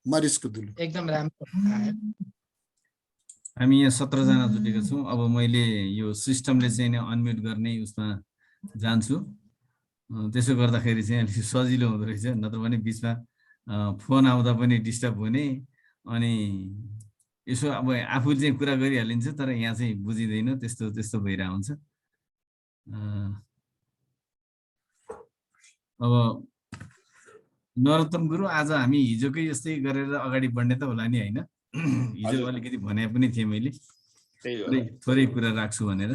मरिसको दुलो एकदम राम्रो आयो। हामी यहाँ 17 जना जुटेका छौँ। अब मैले यो सिस्टमले चाहिँ नि अनम्युट गर्ने उसमा जान्छु। त्यसो गर्दाखेरि चाहिँ अलिक सजिलो हुँदो रहेछ, नत्र भने बिचमा फोन आउँदा पनि डिस्टर्ब हुने। अनि यसो अब आफूले चाहिँ कुरा गरिहालिन्छ तर यहाँ चाहिँ बुझिँदैन, त्यस्तो त्यस्तो भइरहेको हुन्छ। अब नरोत्तम गुरु, आज हामी हिजोकै जस्तै गरेर अगाडि बढ्ने त होला नि, होइन? हिजो अलिकति भने पनि थिएँ मैले थोरै कुरा राख्छु भनेर।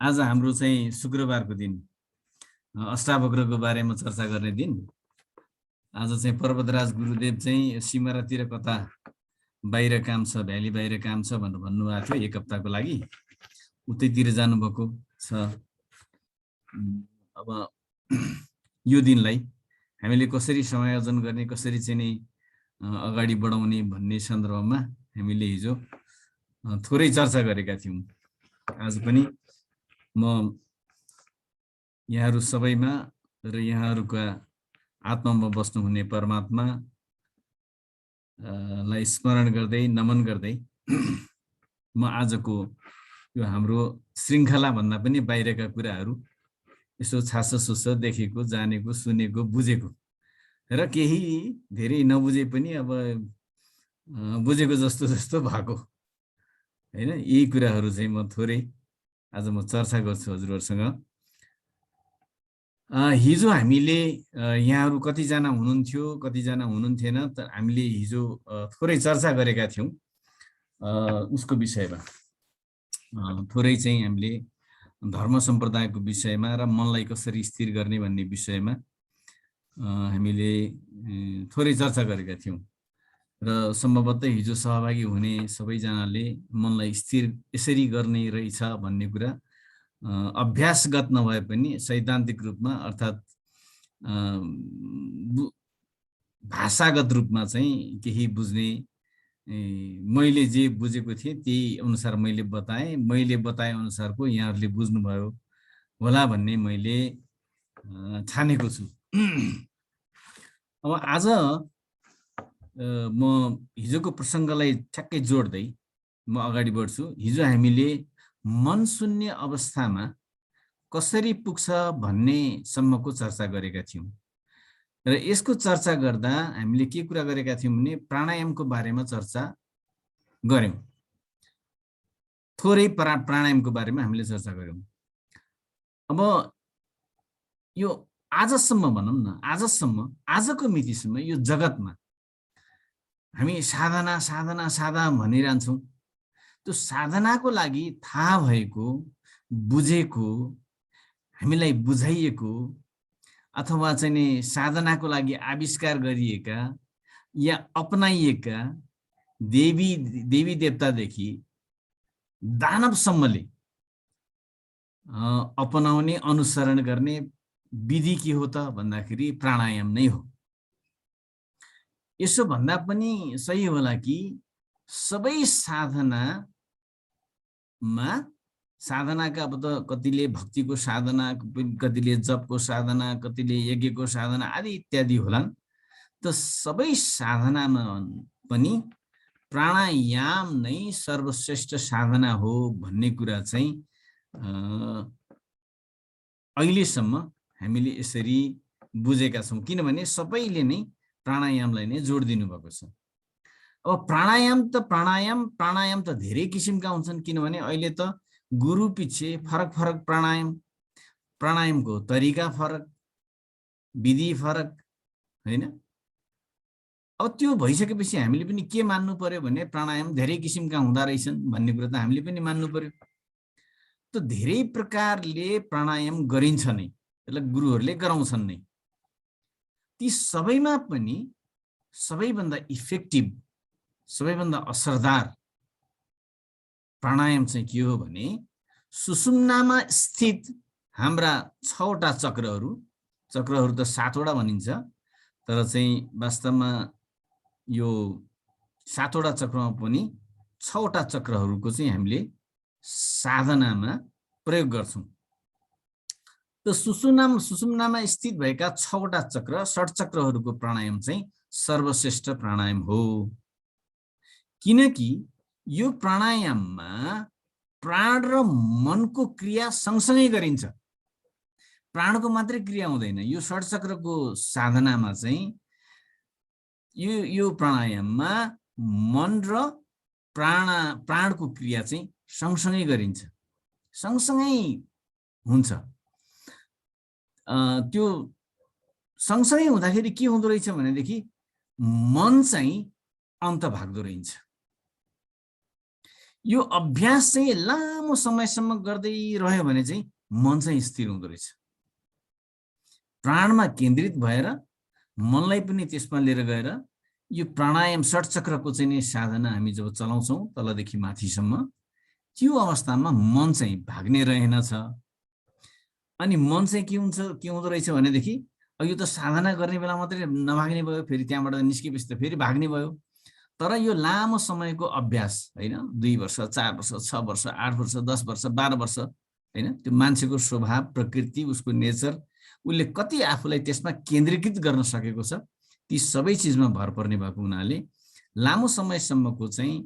आज हाम्रो चाहिँ शुक्रबारको दिन, अष्टावक्रको बारेमा चर्चा गर्ने दिन। आज चाहिँ पर्वतराज गुरुदेव चाहिँ सिमरातिर कता बाहिर काम छ, भ्याली बाहिर काम छ भनेर भन्नुभएको थियो, 1 हप्ताको लागि उतैतिर जानुभएको छ। अब यो दिनलाई हामीले कसरी समायोजन गर्ने, कसरी चाहिँ नि अगाडि बढाउने भन्ने सन्दर्भमा हामीले हिजो थोरै चर्चा गरेका थियौँ। आज पनि म यहाँहरू सबैमा र यहाँहरूका आत्मामा बस्नुहुने परमात्मा लाई स्मरण गर्दै नमन गर्दै म आजको यो हाम्रो श्रृङ्खला भन्दा पनि बाहिरका कुराहरू यसो छासोसुस देखेको, जानेको, सुनेको, बुझेको र केही धेरै नबुझे पनि अब बुझेको जस्तो जस्तो भएको, हैन? यी कुराहरू चाहिँ म थोरै आज म चर्चा गर्छु हजुरहरूसँग। हिजो हामीले यहाँहरू कतिजना हुनुहुन्थ्यो, कतिजना हुनुहुन्थेन, तर हामीले हिजो थोरै चर्चा गरेका थियौँ उसको विषयमा। थोरै चाहिँ हामीले धर्म सम्प्रदायको विषयमा र मनलाई कसरी स्थिर गर्ने भन्ने विषयमा हामीले थोरै चर्चा गरेका थियौँ। र सम्भवतः हिजो सहभागी हुने सबैजनाले मनलाई स्थिर यसरी गर्ने रहेछ भन्ने कुरा अभ्यासगत नभए पनि सैद्धान्तिक रूपमा अर्थात् भाषागत रूपमा चाहिँ केही बुझ्ने, मैले जे बुझेको थिएँ त्यही अनुसार मैले बताएँ, मैले बताए अनुसारको यहाँहरूले बुझ्नुभयो होला भन्ने मैले ठानेको छु। अब आज म हिजोको प्रसङ्गलाई ठ्याक्कै जोड्दै म अगाडि बढ्छु। हिजो हामीले मन शून्य अवस्थामा कसरी पुग्छ भन्ने सम्मको चर्चा गरेका थियौँ र यसको चर्चा गर्दा हामीले के कुरा गरेका थियौँ भने प्राणायामको बारेमा चर्चा गर्यौँ। थोरै प्राणायामको बारेमा हामीले चर्चा गर्यौँ। अब यो आजसम्म भनौँ न, आजको मितिसम्म यो जगतमा हामी साधना साधना साधना भनिरहन्छौँ। त्यो साधनाको लागि थाहा भएको, बुझेको, हामीलाई बुझाइएको अथवा चाहिँ नि साधनाको लागि आविष्कार गरिएका या अपनाइएका देवी देवतादेखि दानवसम्मले अपनाउने, अनुसरण गर्ने विधि के हो त भन्दाखेरि प्राणायाम नै हो। यसो भन्दा पनि सही होला कि सबै साधनाका अब त कतिले भक्तिको साधना, कतिले जपको साधना, कतिले यज्ञको साधना आदि इत्यादि होलान्। त सबै साधनामा पनि प्राणायाम नै सर्वश्रेष्ठ साधना हो भन्ने कुरा चाहिँ अहिलेसम्म हामीले यसरी बुझेका छौँ, किनभने सबैले नै प्राणायामलाई नै जोड दिनुभएको छ। अब प्राणायाम त धेरै किसिमका हुन्छन्, किनभने अहिले त गुरु पछि फरक फरक प्राणायामको तरिका फरक, विधि फरक, हैन? अब त्यो भइसकेपछि हामीले पनि के मान्नु पर्यो भने प्राणायाम धेरै किसिमका हुँदा रहेछन् भन्ने कुरा त हामीले पनि मान्नु पर्यो। त धेरै प्रकारले प्राणायाम गरिन्छ नै, त्यसलाई गुरुहरूले गराउँछन् नै। ती सबैमा पनि सबैभन्दा इफेक्टिभ, सबैभन्दा असरदार प्राणायाम चाहिँ के हो भने सुषुम्नामा स्थित हाम्रा 6वटा चक्रहरू त 7वटा भनिन्छ, तर चाहिँ वास्तवमा यो 7वटा चक्रमा पनि 6वटा चक्रहरूको चाहिँ हामीले साधनामा प्रयोग गर्छौँ। त सुषुम्नामा स्थित भएका 6वटा चक्र षट्चक्रहरूको प्राणायाम चाहिँ सर्वश्रेष्ठ प्राणायाम हो। किनकि यो प्राणायाममा प्राण र मनको क्रिया सँगसँगै गरिन्छ। प्राणको मात्रै क्रिया हुँदैन। यो षट्चक्रको साधनामा चाहिँ यो प्राणायाममा मन र प्राणको क्रिया चाहिँ सँगसँगै गरिन्छ, सँगसँगै हुन्छ। त्यो सँगसँगै हुँदाखेरि के हुँदो रहेछ भनेदेखि मन चाहिँ अन्त भाग्दो रहेछ। यो अभ्यास चाहिँ लामो समयसम्म गर्दै रह्यो भने चाहिँ मन चाहिँ स्थिर हुँदो रहेछ। प्राणमा केन्द्रित भएर मनलाई पनि त्यसमा लिएर गएर यो प्राणायाम षट्चक्रको चाहिँ नि साधना हामी जब चलाउँछौँ तलदेखि माथिसम्म, त्यो अवस्थामा मन चाहिँ भाग्ने रहेनछ। अनि मन चाहिँ के हुँदो रहेछ भनेदेखि यो त साधना गर्ने बेला मात्रै नभाग्ने भयो, फेरि त्यहाँबाट निस्केपछि त फेरि भाग्ने भयो। तर यो लामो समयको अभ्यास होइन, 2 वर्ष 4 वर्ष 6 वर्ष 8 वर्ष 10 वर्ष 12 वर्ष होइन, त्यो मान्छेको स्वभाव प्रकृति उसको नेचर उसले कति आफूलाई त्यसमा केन्द्रीकृत गर्न सकेको छ, ती सबै चिजमा भर पर्ने भएको हुनाले लामो समयसम्मको चाहिँ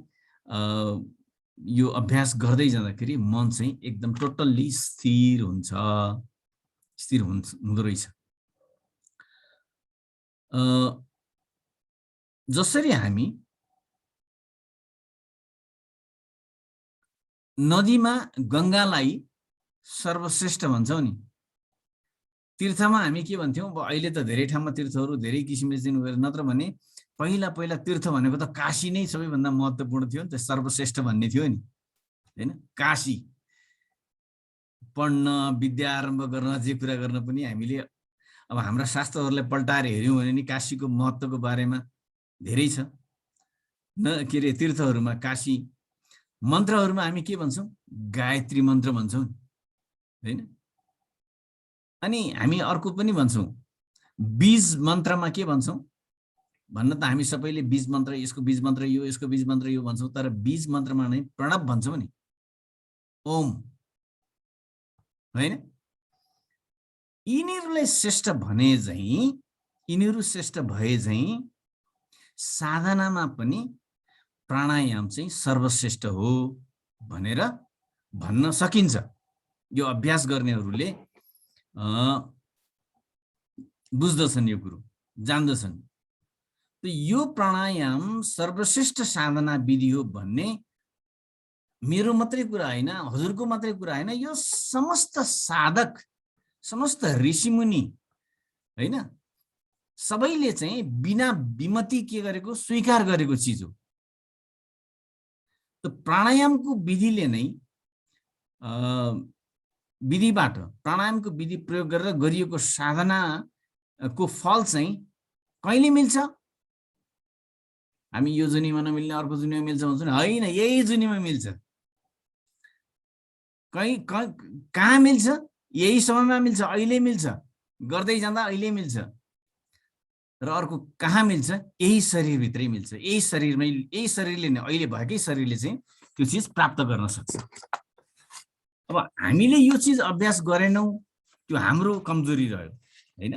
यो अभ्यास गर्दै जाँदाखेरि मन चाहिँ एकदम टोटल्ली स्थिर हुन्छ, स्थिर हुँदो रहेछ। जसरी हामी नदीमा गङ्गालाई सर्वश्रेष्ठ भन्छौँ नि, तीर्थमा हामी के भन्थ्यौँ, अहिले त धेरै ठाउँमा तीर्थहरू धेरै किसिमले चाहिँ गएर, नत्र भने पहिला तीर्थ भनेको त काशी नै सबैभन्दा महत्त्वपूर्ण थियो नि त, सर्वश्रेष्ठ भन्ने थियो नि हैन। काशी पढ्न विद्या आरम्भ गर्न जे कुरा गर्न पनि हामीले अब हाम्रा शास्त्रहरूलाई पल्टाएर हेर्यौँ भने नि काशीको महत्त्वको बारेमा धेरै छ। के अरे तीर्थहरूमा काशी, मन्त्रहरूमा हामी के भन्छौँ, गायत्री मन्त्र भन्छौँ हैन। अनि हामी अर्को पनि भन्छौँ, बीज मन्त्रमा के भन्छौँ भन्न त हामी सबैले बीज मन्त्र, यसको बीज मन्त्र यो, यसको बीज मन्त्र यो भन्छौँ, तर बीज मन्त्रमा नै प्रणव भन्छौँ नि, ओम हैन। यिनीहरूलाई श्रेष्ठ भने चाहिँ, यिनीहरू श्रेष्ठ भए चाहिँ साधनामा पनि प्राणायाम चाहिँ सर्वश्रेष्ठ हो भनेर भन्न सकिन्छ। यो अभ्यास गर्नेहरूले बुझ्दछन्, यो कुरो जान्दछन्। त यो प्राणायाम सर्वश्रेष्ठ साधना विधि हो भन्ने मेरो मात्रै कुरा होइन, हजुरको मात्रै कुरा होइन, यो समस्त साधक, समस्त ऋषिमुनि हैन, सबैले चाहिँ बिना विमति के गरेको, स्वीकार गरेको चिज हो। त प्राणायामको विधिले नै विधिबाट, प्राणायामको विधि प्रयोग गरेर गरिएको साधनाको फल चाहिँ कहिले मिल्छ? हामी यो जुनीमा नमिल्ने अर्को जुनीमा मिल्छ भन्छौँ, होइन, यही जुनीमा मिल्छ। कहाँ मिल्छ? यही समयमा मिल्छ, अहिले मिल्छ, गर्दै जाँदा अहिले मिल्छ। र अर्को कहाँ मिल्छ? यही शरीरभित्रै मिल्छ। यही शरीरले नै, अहिले भएकै शरीरले चाहिँ त्यो चिज प्राप्त गर्न सक्छ। अब हामीले यो चिज अभ्यास गरेनौँ, त्यो हाम्रो कमजोरी रह्यो हैन।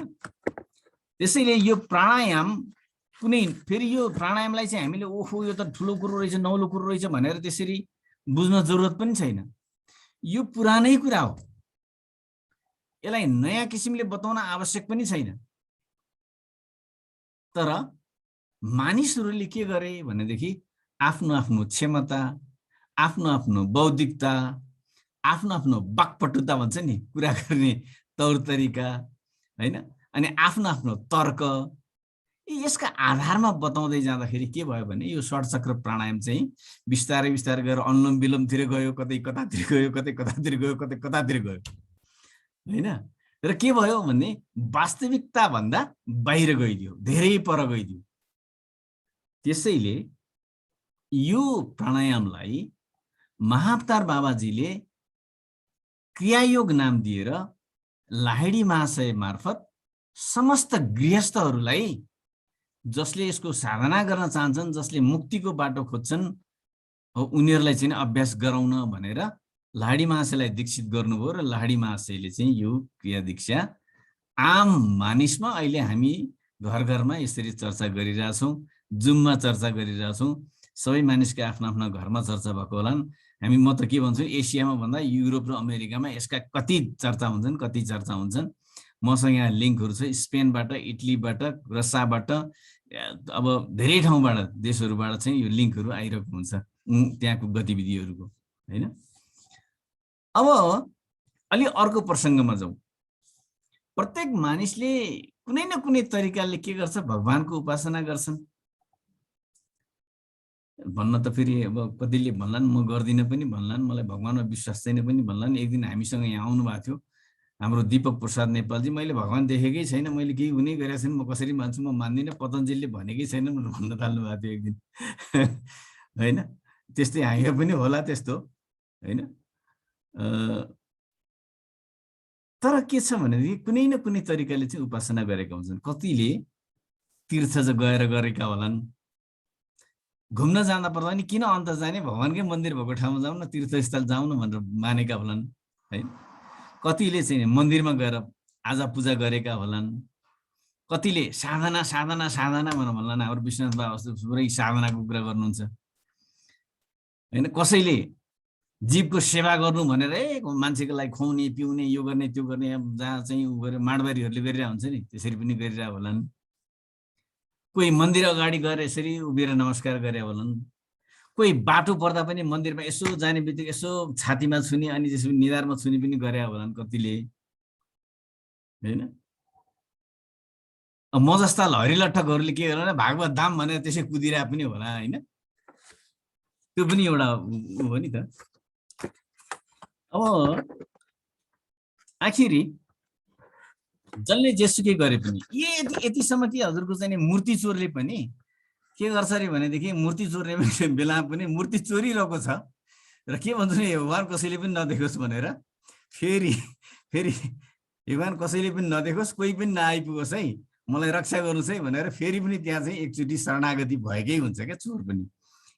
त्यसैले यो प्राणायाम कुनै, फेरि यो प्राणायामलाई चाहिँ हामीले ओहो यो त ठुलो कुरो रहेछ, नौलो कुरो रहेछ भनेर त्यसरी बुझ्न जरुरत पनि छैन। यो पुरानै कुरा हो, यसलाई नयाँ किसिमले बताउन आवश्यक पनि छैन। तर मानिसहरूले के गरे भनेदेखि आफ्नो आफ्नो क्षमता, आफ्नो आफ्नो बौद्धिकता, आफ्नो आफ्नो वाक्पटुता भन्छ नि, कुरा गर्ने तौर तरिका हैन, अनि आफ्नो आफ्नो तर्क, यसका आधारमा बताउँदै जाँदाखेरि के भयो भने यो षट्चक्र प्राणायाम चाहिँ बिस्तारै बिस्तारै गएर अनुलोम विलोमतिर गयो, कतै कतातिर गयो, कतै कतातिर गयो, कतै कतातिर गयो हैन। र के भयो भने वास्तविकता भन्दा बाहिर गइदियो, धेरै पर गइदियो। त्यसैले यो प्राणायामलाई महाअवतार बाबाजीले क्रियायोग नाम दिएर लाहिडी महाशय मार्फत समस्त गृहस्थहरूलाई, जसले यसको साधना गर्न चाहन्छन्, जसले मुक्तिको बाटो खोज्छन्, उनीहरूलाई चाहिँ अभ्यास गराउन भनेर लाहिडी महाशयलाई दीक्षित गर्नुभयो र लाहिडी महाशयले चाहिँ यो क्रिया दीक्षा आम मानिसमा अहिले हामी घर घरमा यसरी चर्चा गरिरहेछौँ, जुममा चर्चा गरिरहेछौँ, सबै मानिसका आफ्ना आफ्ना घरमा चर्चा भएको होलान्। हामी म त के भन्छु, एसियामा भन्दा युरोप र अमेरिकामा यसका कति चर्चा हुन्छन्, कति चर्चा हुन्छन्। मसँग यहाँ लिङ्कहरू छ स्पेनबाट, इटलीबाट, रसियाबाट, अब धेरै ठाउँबाट, देशहरूबाट चाहिँ यो लिङ्कहरू आइरहेको हुन्छ त्यहाँको गतिविधिहरूको, होइन। अब अलि अर्को प्रसङ्गमा जाउँ। प्रत्येक मानिसले कुनै न कुनै तरिकाले के गर्छ, भगवानको उपासना गर्छन्। भन्न त फेरि अब कतिले भन्लान् म गर्दिनँ पनि भन्लान्, मलाई भगवानमा विश्वास छैन पनि भन्लान्। एक दिन हामीसँग यहाँ आउनु भएको थियो हाम्रो दीपक प्रसाद नेपालजी। मैले भगवान देखेकै छैन, मैले केही हुनै गरेको छैन, म कसरी मान्छु, म मान्दिनँ, पतञ्जलीले भनेकै छैन भन्न थाल्नु भएको थियो एक दिन। होइन, त्यस्तै हामी पनि होला त्यस्तो, होइन। तर के छ भनेदेखि कुनै न कुनै तरिकाले चाहिँ उपासना गरेका हुन्छन्। कतिले तीर्थ गएर गरेका होलान्, घुम्न जाँदा पर्दा नि किन अन्त जाने, भगवानकै मन्दिर भएको ठाउँमा जाउँ न, तीर्थस्थल जाउँ न भनेर मानेका होलान्, है। कतिले चाहिँ मन्दिरमा गएर आजा पूजा गरेका होलान्, कतिले साधना साधना साधना भनेर भन्लान्। हाम्रो विश्वनाथ बाबा पुरै साधनाको कुरा गर्नुहुन्छ, होइन। कसैले जीवको सेवा गर्नु भनेर मान्छेको लागि खुवाउने पिउने यो गर्ने त्यो गर्ने, जहाँ चाहिँ उ गरेर माडबारीहरूले गरिरहेको हुन्छ नि, त्यसरी पनि गरिरहेको होलान्। कोही मन्दिर अगाडि गएर यसरी उभिएर नमस्कार गरे होलान्। कोही बाटो पर्दा पनि मन्दिरमा यसो जाने बित्तिकै यसो छातीमा छुने अनि त्यसपछि निधारमा छुने पनि गरे होलान् कतिले, होइन। म जस्ता हरिलट्ठकहरूले के गर्नु, भागवत धाम भनेर त्यसै कुदिरहेको पनि होला, होइन। त्यो पनि एउटा हो नि त। अब आखिरी जसले जेसुकै गरे पनि यतिसम्म कि हजुरको चाहिँ मूर्ति चोरले पनि के गर्छ अरे भनेदेखि, मूर्ति चोर्ने बेला पनि मूर्ति चोरिरहेको छ र के भन्छ नि, भगवान कसैले पनि नदेखोस् भनेर, फेरि भगवान कसैले पनि नदेखोस्, कोही पनि नआइपुगोस् है, मलाई रक्षा गर्नुहोस् है भनेर फेरि पनि त्यहाँ चाहिँ एकचोटि शरणागति भएकै हुन्छ क्या चोर पनि,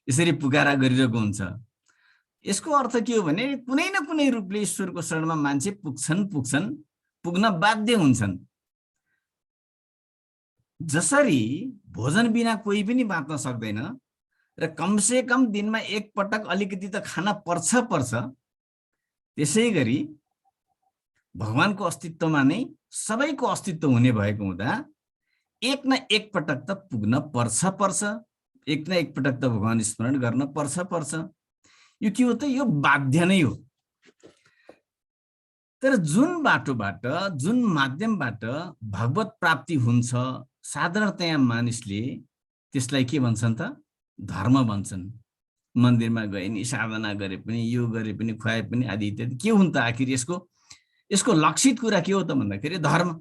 यसरी पुकारा गरिरहेको हुन्छ। यसको अर्थ के हो भने कुनै न कुनै रूपले ईश्वरको शरणमा मान्छे पुग्न बाध्य हुन्छन्। जसरी भोजन बिना कोही पनि बाँच्न सक्दैन र कमसे कम दिनमा एक पटक अलिकति त खाना पर्छ, त्यसै गरी भगवानको अस्तित्वमा नै सबैको अस्तित्व हुने भएको हुँदा एक न एक पटक त पुग्न पर्छ, एक न एक पटक त भगवान स्मरण गर्न पर्छ। यो के हो त, यो बाध्य नै हो। तर जुन बाटोबाट, जुन माध्यमबाट भगवत प्राप्ति हुन्छ, साधारणतया मानिसले त्यसलाई के भन्छन् त, धर्म भन्छन्। मन्दिरमा गए नि, साधना गरे पनि, यो गरे पनि, खुवाए पनि आदि इत्यादि। के हुन् त आखिर यसको लक्षित कुरा के हो त भन्दाखेरि धर्म।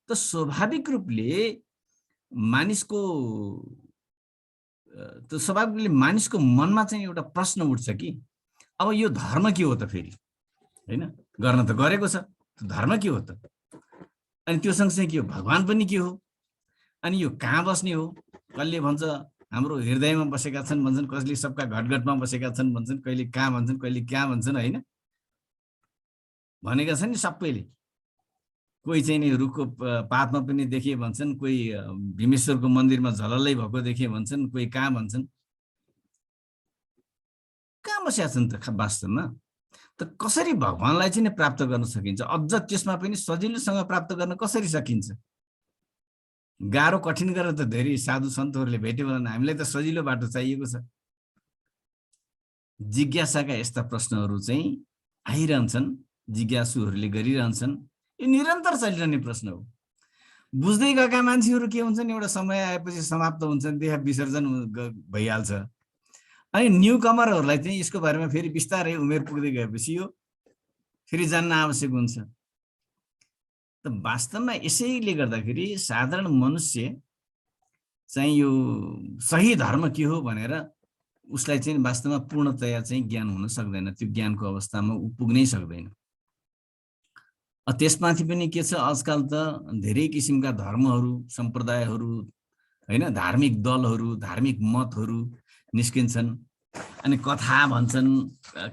त स्वाभाविक रूपले मानिसको मनमा चाहिँ एउटा प्रश्न उठ्छ कि अब यो धर्म के हो त फेरि, होइन। गर्न त गरेको छ, धर्म के हो त, अनि त्यो सँगसँगै के हो, भगवान पनि के हो, अनि यो कहाँ बस्ने हो। कसले भन्छ हाम्रो हृदयमा बसेका छन् भन्छन्, कसले सबका घटघटमा बसेका छन् भन्छन्, कहिले कहाँ भन्छन्, कहिले कहाँ भन्छन्, होइन। भनेका छन् नि सबैले। कोही चाहिँ नि रुखको पातमा पनि देखिए भन्छन्, कोही भीमेश्वरको मन्दिरमा झलल्लै भएको देखिए भन्छन्, कोही कहाँ भन्छन्। कहाँ बसेका छन् त वास्तवमा? त कसरी भगवानलाई चाहिँ प्राप्त गर्न सकिन्छ, अझ त्यसमा पनि सजिलोसँग प्राप्त गर्न कसरी सकिन्छ? गाह्रो कठिन गरेर त धेरै साधु सन्तहरूले भेट्यो भने हामीलाई त सजिलो बाटो चाहिएको छ। जिज्ञासाका यस्ता प्रश्नहरू चाहिँ आइरहन्छन्, जिज्ञासुहरूले गरिरहन्छन्। यो निरन्तर चलिरहने प्रश्न हो। बुझ्दै गएका मान्छेहरू के हुन्छन्, एउटा समय आएपछि समाप्त हुन्छन्, देह विसर्जन भइहाल्छ। अनि न्यू कमरहरूलाई चाहिँ यसको बारेमा फेरि बिस्तारै उमेर पुग्दै गएपछि यो फेरि जान्न आवश्यक हुन्छ। त वास्तवमा यसैले गर्दाखेरि साधारण मनुष्य चाहिँ यो सही धर्म के हो भनेर उसलाई चाहिँ वास्तवमा पूर्णतया चाहिँ ज्ञान हुन सक्दैन, त्यो ज्ञानको अवस्थामा ऊ पुग्नै सक्दैन। त्यसमाथि पनि के छ, आजकल त धेरै किसिमका धर्महरू, सम्प्रदायहरू, होइन, धार्मिक दलहरू, धार्मिक मतहरू निस्किन्छन्। अनि कथा भन्छन्,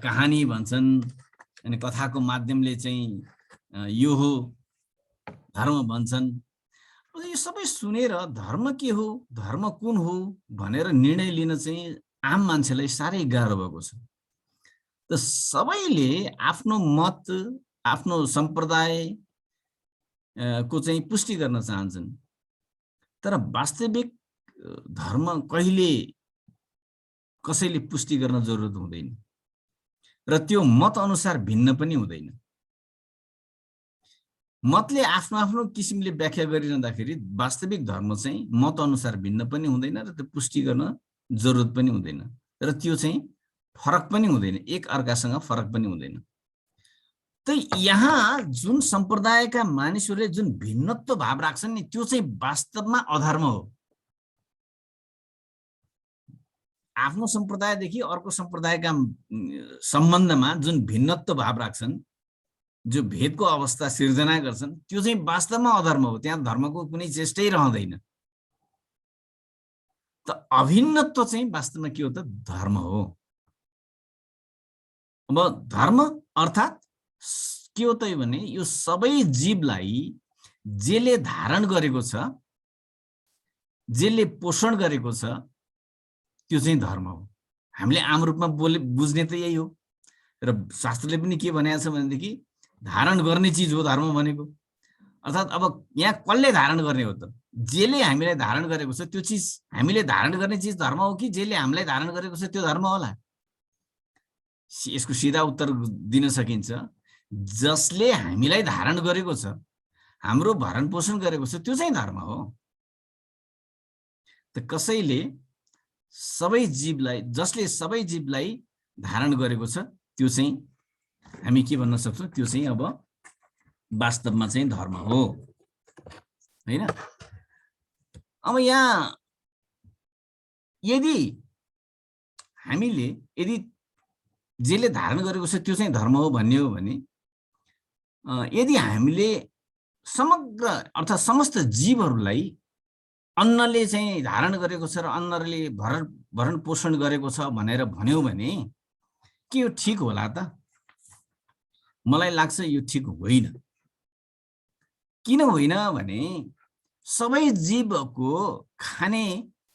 कहानी भन्छन्, अनि कथाको माध्यमले चाहिँ यो हो धर्म भन्छन्। यो सबै सुनेर धर्म के हो, धर्म कुन हो भनेर निर्णय लिन चाहिँ आम मान्छेलाई साह्रै गाह्रो भएको छ। त सबैले आफ्नो मत, आफ्नो सम्प्रदाय को चाहिँ पुष्टि गर्न चाहन्छन्, तर वास्तविक धर्म कहिले कसैले पुष्टि गर्न जरुरत हुँदैन र त्यो मत अनुसार भिन्न पनि हुँदैन। मतले आफ्नो आफ्नो किसिमले व्याख्या गरिरहँदाखेरि वास्तविक धर्म चाहिँ मत अनुसार भिन्न पनि हुँदैन र त्यो पुष्टि गर्न जरुरत पनि हुँदैन र त्यो चाहिँ फरक पनि हुँदैन, एक अर्कासँग फरक पनि हुँदैन। त यहाँ जुन सम्प्रदायका मानिसहरूले जुन भिन्नत्व भाव राख्छन् नि त्यो चाहिँ वास्तवमा अधर्म हो। आफ्नो सम्प्रदायदेखि अर्को सम्प्रदायका सम्बन्धमा जुन भिन्नत्व भाव राख्छन्, जो भेदको अवस्था सिर्जना गर्छन्, त्यो चाहिँ वास्तवमा अधर्म हो। त्यहाँ धर्मको कुनै चेष्टै रहँदैन। त अभिन्नत्व चाहिँ वास्तवमा के हो त? धर्म हो। अब धर्म अर्थात् के हो त भने यो सबै जीवलाई जेले धारण गरेको छ, जेले पोषण गरेको छ, त्यो चाहिँ धर्म हो। हामीले आम रूपमा बुझ्ने त यही हो र शास्त्रले पनि के भनेको छ भनेदेखि धारण गर्ने चिज हो धर्म भनेको। अर्थात् अब यहाँ कसले धारण गर्ने हो त? जेले हामीलाई धारण गरेको छ त्यो चिज, हामीले धारण गर्ने चिज धर्म हो कि जेले हामीलाई धारण गरेको छ त्यो धर्म होला? यसको सिधा उत्तर दिन सकिन्छ, जसले हामीलाई धारण गरेको छ, हाम्रो भरण पोषण गरेको छ, त्यो चाहिँ धर्म हो। त कसैले सबै जीवलाई, जसले सबै जीवलाई धारण गरेको छ, त्यो चाहिँ हामी के भन्न सक्छौँ? त्यो चाहिँ अब वास्तवमा चाहिँ धर्म हो, हैन? अब यहाँ यदि हामीले जेले धारण गरेको छ त्यो चाहिँ धर्म हो भन्ने हो भने, यदि हामीले समग्र अर्थात् समस्त जीवहरूलाई अन्नले चाहिँ धारण गरेको छ र अन्नले भरण पोषण गरेको छ भनेर भन्यो भने के यो ठिक होला त? मलाई लाग्छ यो ठिक होइन। किन होइन भने सबै जीवको खाने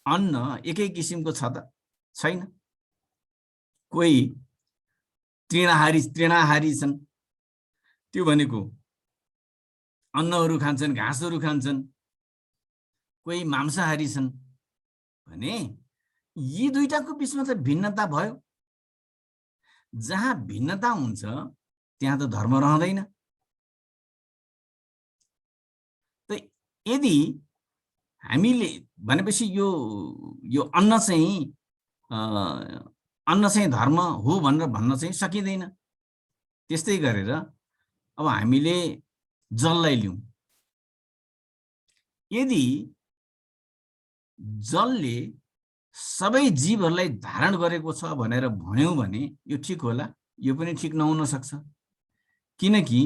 अन्न एकै किसिमको छ त? छैन। कोही तृणाहारी छन्, त्यो भनेको अन्नहरू खान्छन्, घाँसहरू खान्छन्। कोही मांसाहारी छन् भने यी दुईटाको बीचमा त भिन्नता भयो। जहाँ भिन्नता हुन्छ त्यहाँ त धर्म रहँदैन। त यदि हामीले भनेपछि यो अन्न चाहिँ धर्म हो भनेर भन्न चाहिँ सकिँदैन। त्यस्तै गरेर अब हामीले जललाई लियौँ, यदि जलले सबै जीवहरूलाई धारण गरेको छ भनेर भन्यौँ भने यो ठिक होला? यो पनि ठिक नहुन सक्छ। किनकि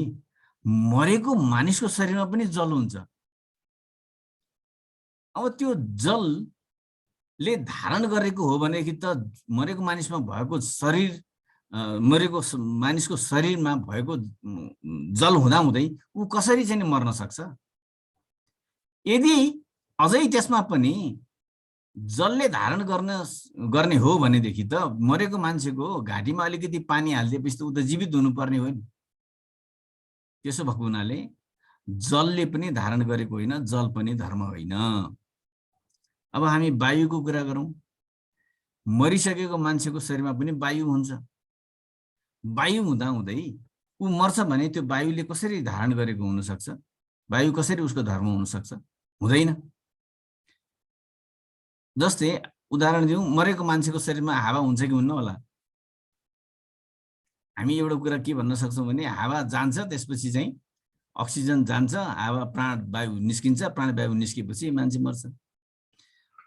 मरेको मानिसको शरीरमा पनि जल हुन्छ। अब त्यो जलले धारण गरेको हो भनेदेखि त मरेको मानिसमा भएको शरीर, मरेको मानिसको शरीरमा भएको जल हुँदाहुँदै ऊ कसरी चाहिँ मर्न सक्छ? यदि अझै त्यसमा पनि जलले धारण गर्ने हो भनेदेखि त मरेको मान्छेको घाँटीमा अलिकति पानी हालिदिएपछि त ऊ त जीवित हुनुपर्ने हो नि। त्यसो भएको हुनाले जलले पनि धारण गरेको होइन, जल पनि धर्म होइन। अब हामी वायुको कुरा गरौँ, मरिसकेको मान्छेको शरीरमा पनि वायु हुन्छ। वायु हुँदाहुँदै ऊ मर्छ भने त्यो वायुले कसरी धारण गरेको हुन सक्छ? वायु कसरी उसको धर्म हुन सक्छ? हुँदैन। जस्तै उदाहरण दिउँ, मरेको मान्छेको शरीरमा हावा हुन्छ कि हुन्न होला? हामी एउटा कुरा के भन्न सक्छौँ भने हावा जान्छ, त्यसपछि चाहिँ अक्सिजन जान्छ, हावा प्राणवायु निस्किन्छ, प्राणवायु निस्केपछि मान्छे मर्छ।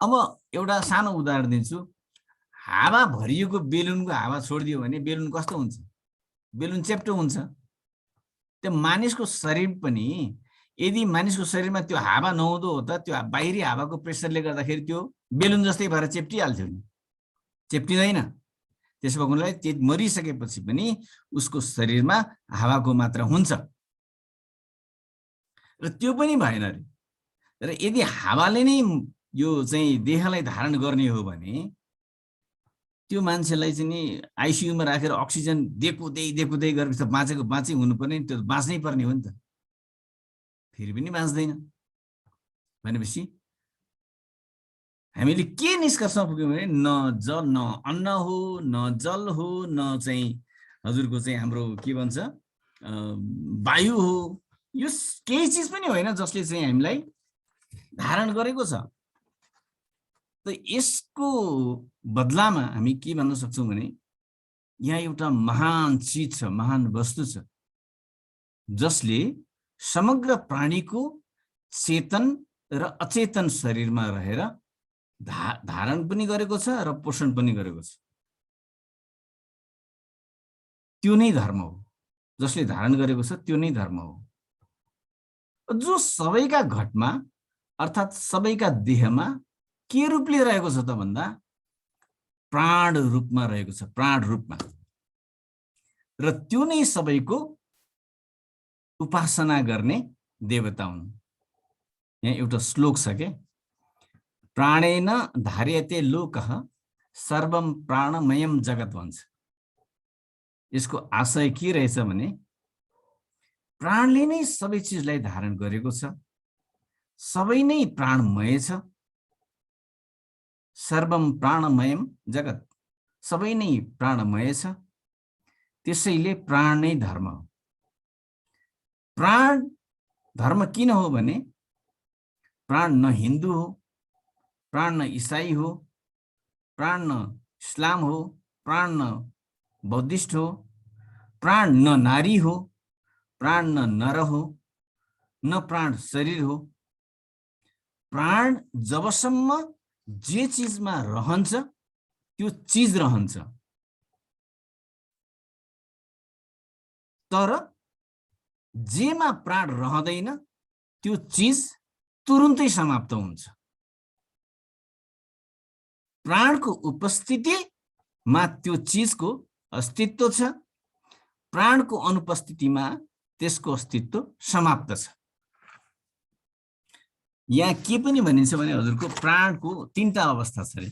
अब एउटा सानो उदाहरण दिन्छु। हावा भरिएको बेलुनको हावा छोडिदियो भने बेलुन कस्तो हुन्छ? बेलुन चेप्टो हुन्छ। त्यो मानिसको शरीर पनि यदि मानिसको शरीरमा त्यो हावा नहुँदो हो त त्यो बाहिरी हावाको प्रेसरले गर्दाखेरि त्यो बेलुन जस्तै भएर चेप्टिहाल्थ्यो नि, चेप्टिँदैन। त्यसो भएको हुनाले त्यो मरिसकेपछि पनि उसको शरीरमा हावाको मात्रा हुन्छ र त्यो पनि भएन रे। र यदि हावाले नै यो चाहिँ देहलाई धारण गर्ने हो भने त्यो मान्छेलाई चाहिँ नि आइसियुमा राखेर अक्सिजन दिएकुदै गरेपछि बाँचेको बाँची हुनुपर्ने, त्यो बाँच्नै पर्ने हो नि त, फेरि पनि बाँच्दैन भनेपछि हामीले के निष्कर्षमा पुग्यौँ भने न अन्न हो, न जल हो, न चाहिँ हजुरको चाहिँ हाम्रो के भन्छ वायु हो, यो केही चिज पनि होइन जसले चाहिँ हामीलाई धारण गरेको छ। त यसको बदलामा हामी के भन्न सक्छौँ भने यहाँ एउटा महान चिज छ, महान वस्तु छ जसले समग्र प्राणीको चेतन र अचेतन शरीरमा रहेर धारण पनि गरेको छ र पोषण पनि गरेको छ। त्यो नै धर्म हो, जसले धारण गरेको छ त्यो नै धर्म हो, जो सबैका घटमा अर्थात् सबैका देहमा के रूपले रहेको छ त भन्दा प्राण रूपमा रहेको छ, प्राण रूपमा। र त्यो नै सबैको उपासना गर्ने देवता हुन्। यहाँ एउटा श्लोक छ के, प्राणेन धार्यते लोकः सर्वम प्राणमयम जगत भन्छ। यसको आशय के रहेछ भने प्राणले नै सबै चिजलाई धारण गरेको छ, सबै नै प्राणमय छ, सर्वम प्राणमयम जगत, सबै नै प्राणमय छ, त्यसैले प्राण नै धर्म हो। प्राण धर्म किन हो भने प्राण न हिन्दू हो, प्राण न इसाई हो, प्राण न इस्लाम हो, प्राण न बौद्धिस्ट हो, प्राण न नारी हो, प्राण न नर हो, न प्राण शरीर हो। प्राण जबसम्म जे चिजमा रहन्छ त्यो चिज रहन्छ, तर जेमा प्राण रहँदैन त्यो चिज तुरुन्तै समाप्त हुन्छ। प्राणको उपस्थितिमा त्यो चिजको अस्तित्व छ, प्राणको अनुपस्थितिमा त्यसको अस्तित्व समाप्त छ। यहाँ के पनि भनिन्छ भने हजुरको प्राणको तीनटा अवस्था छ रे।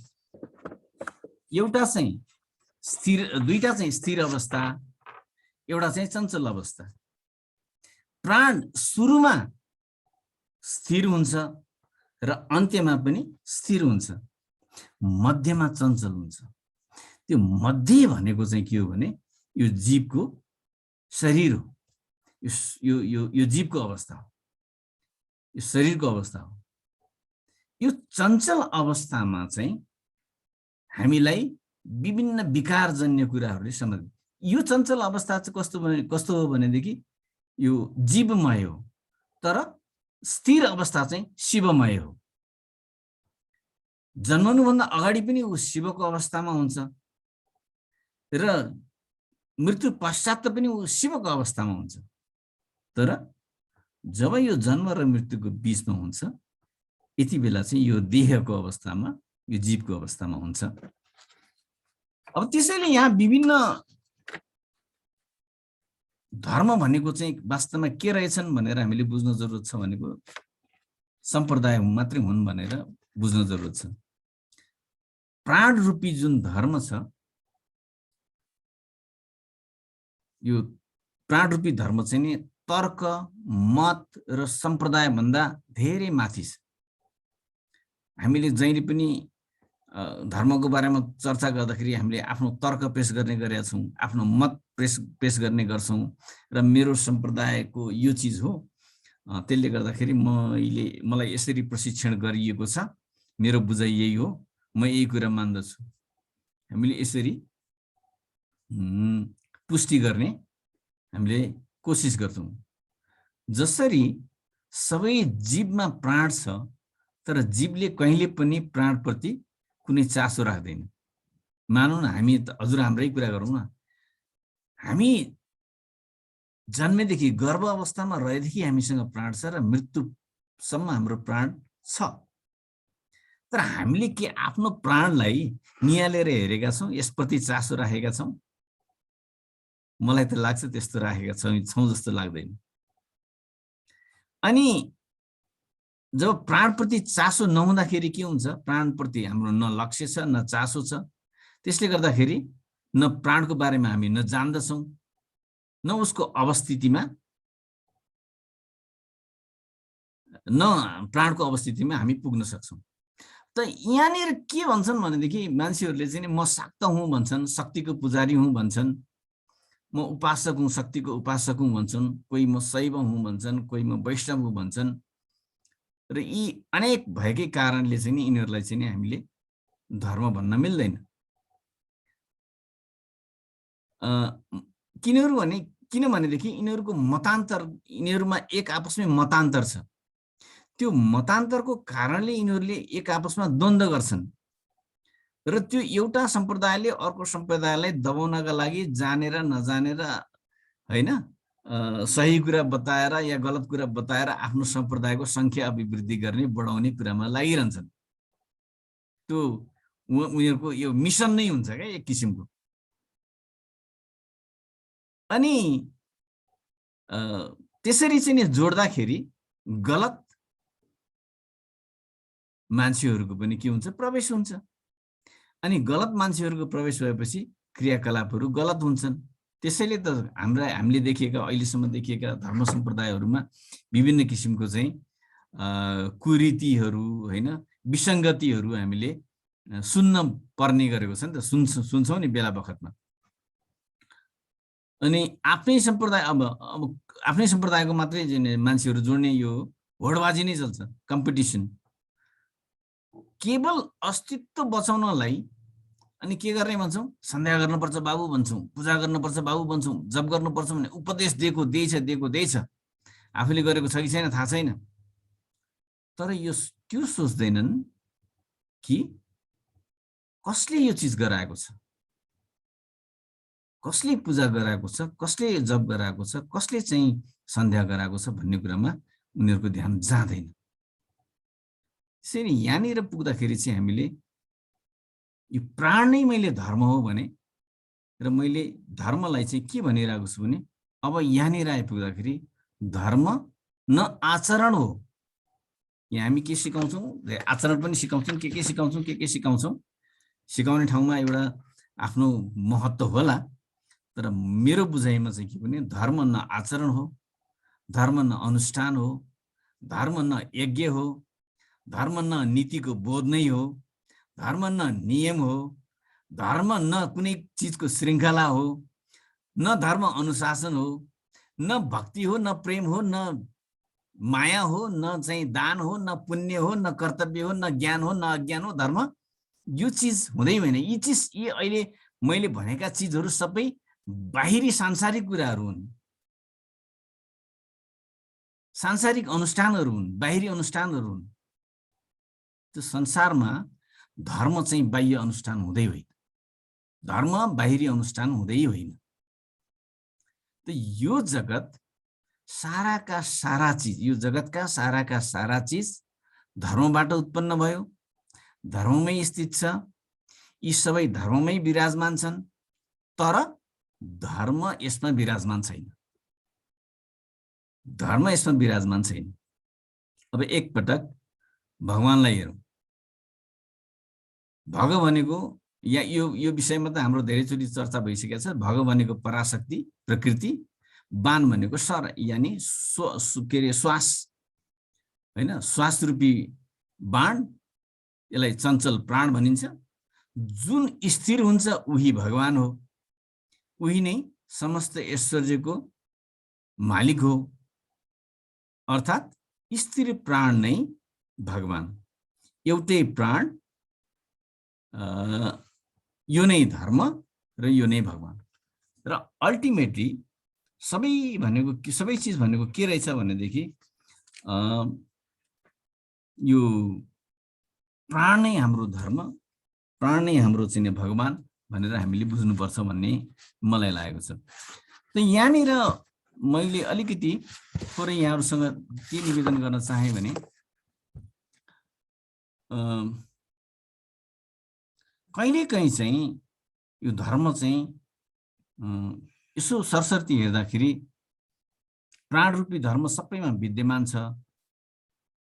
एउटा चाहिँ स्थिर, दुईटा चाहिँ स्थिर अवस्था, एउटा चाहिँ चञ्चल अवस्था। प्राण सुरुमा स्थिर हुन्छ र अन्त्यमा पनि स्थिर हुन्छ, मध्यमा चञ्चल हुन्छ। त्यो मध्य भनेको चाहिँ के हो भने यो जीवको शरीर हो, यो जीवको अवस्था हो, यो शरीरको अवस्था हो। यो चञ्चल अवस्थामा चाहिँ हामीलाई विभिन्न विकारजन्य कुराहरूले सम्बन्धित। यो चञ्चल अवस्था चाहिँ कस्तो हो भनेदेखि यो जीवमय हो, तर स्थिर अवस्था चाहिँ शिवमय हो। जन्मनुभन्दा अगाडि पनि ऊ शिवको अवस्थामा हुन्छ र मृत्यु पश्चात पनि ऊ शिवको अवस्थामा हुन्छ। तर जब यो जन्म र मृत्युको बीचमा हुन्छ यति बेला चाहिँ यो देहको अवस्थामा, यो जीवको अवस्थामा हुन्छ। अब त्यसैले यहाँ विभिन्न धर्म भनेको चाहिँ वास्तवमा के रहेछन् भनेर हामीले बुझ्न जरुरत छ भनेको सम्प्रदाय मात्रै हुन् भनेर बुझ्न जरुरत छ। प्राण रूपी जुन धर्म छ, यो प्राण रूपी धर्म चाहिँ नि तर्क, मत र सम्प्रदाय भन्दा धेरै माथि छ। हामीले जहिले पनि धर्मको बारेमा चर्चा गर्दाखेरि हामीले आफ्नो तर्क पेश गर्ने गरेका छौँ, आफ्नो मत पेश गर्ने गर्छौँ र मेरो सम्प्रदायको यो चिज हो, त्यसले गर्दाखेरि मलाई यसरी प्रशिक्षण गरिएको छ, मेरो बुझाइ यही हो, म यही कुरा मान्दछु। हामीले यसरी पुष्टि गर्ने हामीले कोसिस गर्छौँ। जसरी सबै जीवमा प्राण छ तर जीवले कहिले पनि प्राणप्रति कुनै चासो राख्दैन। मानौँ न हामी, हजुर हाम्रै कुरा गरौँ न, हामी जन्मेदेखि गर्भ अवस्थामा रहेदेखि हामीसँग प्राण छ र मृत्युसम्म हाम्रो प्राण छ। तर हामीले के आफ्नो प्राणलाई निहालेर हेरेका छौँ, यसप्रति चासो राखेका छौँ? मलाई त लाग्छ त्यस्तो राखेका छौँ जस्तो लाग्दैन। अनि जब प्राणप्रति चासो नहुँदाखेरि के हुन्छ? प्राणप्रति हाम्रो न लक्ष्य छ न चासो छ। त्यसले गर्दाखेरि न प्राणको बारेमा हामी न जान्दछौँ न उसको अवस्थितिमा न प्राणको अवस्थितिमा हामी पुग्न सक्छौँ। त यहाँनिर के भन्छन् भनेदेखि मान्छेहरूले चाहिँ म शाक्त हुँ भन्छन्, शक्तिको पुजारी हुँ भन्छन्, म उपासक हुँ, शक्तिको उपासक हुँ भन्छन्, कोही म शैव हुँ भन्छन्, कोही म वैष्णव हुँ भन्छन्। र यी अनेक भएकै कारणले चाहिँ नि यिनीहरूलाई चाहिँ नि हामीले धर्म भन्न मिल्दैन। किनभनेदेखि यिनीहरूको मतान्तर, यिनीहरूमा एक आपसमै मतान्तर छ। त्यो मतान्तरको कारणले यिनीहरूले एक आपसमा द्वन्द्व गर्छन् र त्यो एउटा सम्प्रदायले अर्को सम्प्रदायलाई दबाउनका लागि जानेर नजानेर हैन सही कुरा बताएर या गलत कुरा बताएर आफ्नो सम्प्रदायको संख्या अभिवृद्धि गर्ने, बढाउने कुरामा लागिरहन्छन्। त्यो उनीहरूको यो मिसन नै हुन्छ क्या एक किसिमको। अनि त्यसरी चाहिँ नि जोड्दाखेरि गलत मान्छेहरूको पनि के हुन्छ? प्रवेश हुन्छ। अनि गलत मान्छेहरूको प्रवेश भएपछि क्रियाकलापहरू गलत हुन्छन्। त्यसैले त हामीले देखेका, अहिलेसम्म देखेका धर्म सम्प्रदायहरूमा विभिन्न किसिमको चाहिँ कुरीतिहरू हैन, विसङ्गतिहरू हामीले सुन्न पर्ने गरेको छ नि त, सुन्छौँ नि बेला बखतमा। अनि आफ्नै सम्प्रदाय अब आफ्नै सम्प्रदायको मात्रै मान्छेहरू जोड्ने यो होडबाजी नै चल्छ, कम्पिटिसन। केवल अस्तित्व बचाउनलाई अनि के गर्ने भन्छौँ? सन्ध्या गर्नुपर्छ बाबु भन्छौँ, पूजा गर्नुपर्छ बाबु भन्छौँ, जप गर्नुपर्छ भने उपदेश दिएछ, आफूले गरेको छ कि छैन थाहा छैन। तर यो त्यो सोच्दैनन् कि कसले यो चिज गराएको छ, कसले पूजा गराएको छ, कसले जप गराएको छ, कसले चाहिँ सन्ध्या गराएको छ भन्ने कुरामा उनीहरूको ध्यान जाँदैन। त्यसैले यहाँनिर पुग्दाखेरि चाहिँ हामीले यो प्राण नै मैले धर्म हो भने र मैले धर्मलाई चाहिँ के भनिरहेको छु भने अब यहाँनिर आइपुग्दाखेरि धर्म न आचरण हो। यहाँ हामी के सिकाउँछौँ? आचरण पनि सिकाउँछौँ, के सिकाउँछौँ। सिकाउने ठाउँमा एउटा आफ्नो महत्त्व होला, तर मेरो बुझाइमा चाहिँ के भने धर्म न आचरण हो, धर्म न अनुष्ठान हो, धर्म न यज्ञ हो, धर्म न नीतिको बोध नै हो, धर्म न नियम हो, धर्म न कुनै चिजको श्रृङ्खला हो, न धर्म अनुशासन हो, न भक्ति हो, न प्रेम हो, न माया हो, न चाहिँ दान हो, न पुण्य हो, न कर्तव्य हो, न ज्ञान हो, न अज्ञान हो। धर्म यो चिज हुँदै होइन। यी अहिले मैले भनेका चिजहरू सबै बाहिरी सांसारिक कुराहरू हुन्, सांसारिक अनुष्ठानहरू हुन्, बाहिरी अनुष्ठानहरू हुन्। त्यो संसारमा धर्म चाहिँ बाह्य अनुष्ठान हुँदै होइन, धर्म बाहिरी अनुष्ठान हुँदै होइन। त यो जगत साराका सारा चिज, यो जगतका साराका सारा चिज धर्मबाट उत्पन्न भयो, धर्ममै स्थित छ, यी सबै धर्ममै विराजमान छन्, तर धर्म यसमा विराजमान छैन, धर्म यसमा विराजमान छैन। अब एकपटक भगवानलाई हेरौँ। भग भनेको या यो विषयमा त हाम्रो धेरैचोटि चर्चा भइसकेको छ। भग भनेको पराशक्ति, प्रकृति, बाण भनेको सर यानि श्वास हैन, श्वास रूपी बाण, यसलाई चञ्चल प्राण भनिन्छ। जुन स्थिर हुन्छ उही भगवान हो, उही नै समस्त ऐश्वर्यको मालिक हो, अर्थात् स्थिर प्राण नै भगवान। एउटै प्राण, यो नै धर्म र यो नै भगवान। र अल्टिमेटली सबै चिज भनेको के रहेछ भनेदेखि यो प्राण नै हाम्रो धर्म, प्राण नै हाम्रो चाहिँ भगवान भनेर हामीले बुझ्नुपर्छ भन्ने मलाई लागेको छ। त यहाँनिर मैले अलिकति थोरै यहाँहरूसँग के निवेदन गर्न चाहेँ भने कहिलेकाहीँ चाहिँ यो धर्म चाहिँ यसो सरसर्ती हेर्दाखेरि प्राणरूपी धर्म सबैमा विद्यमान छ।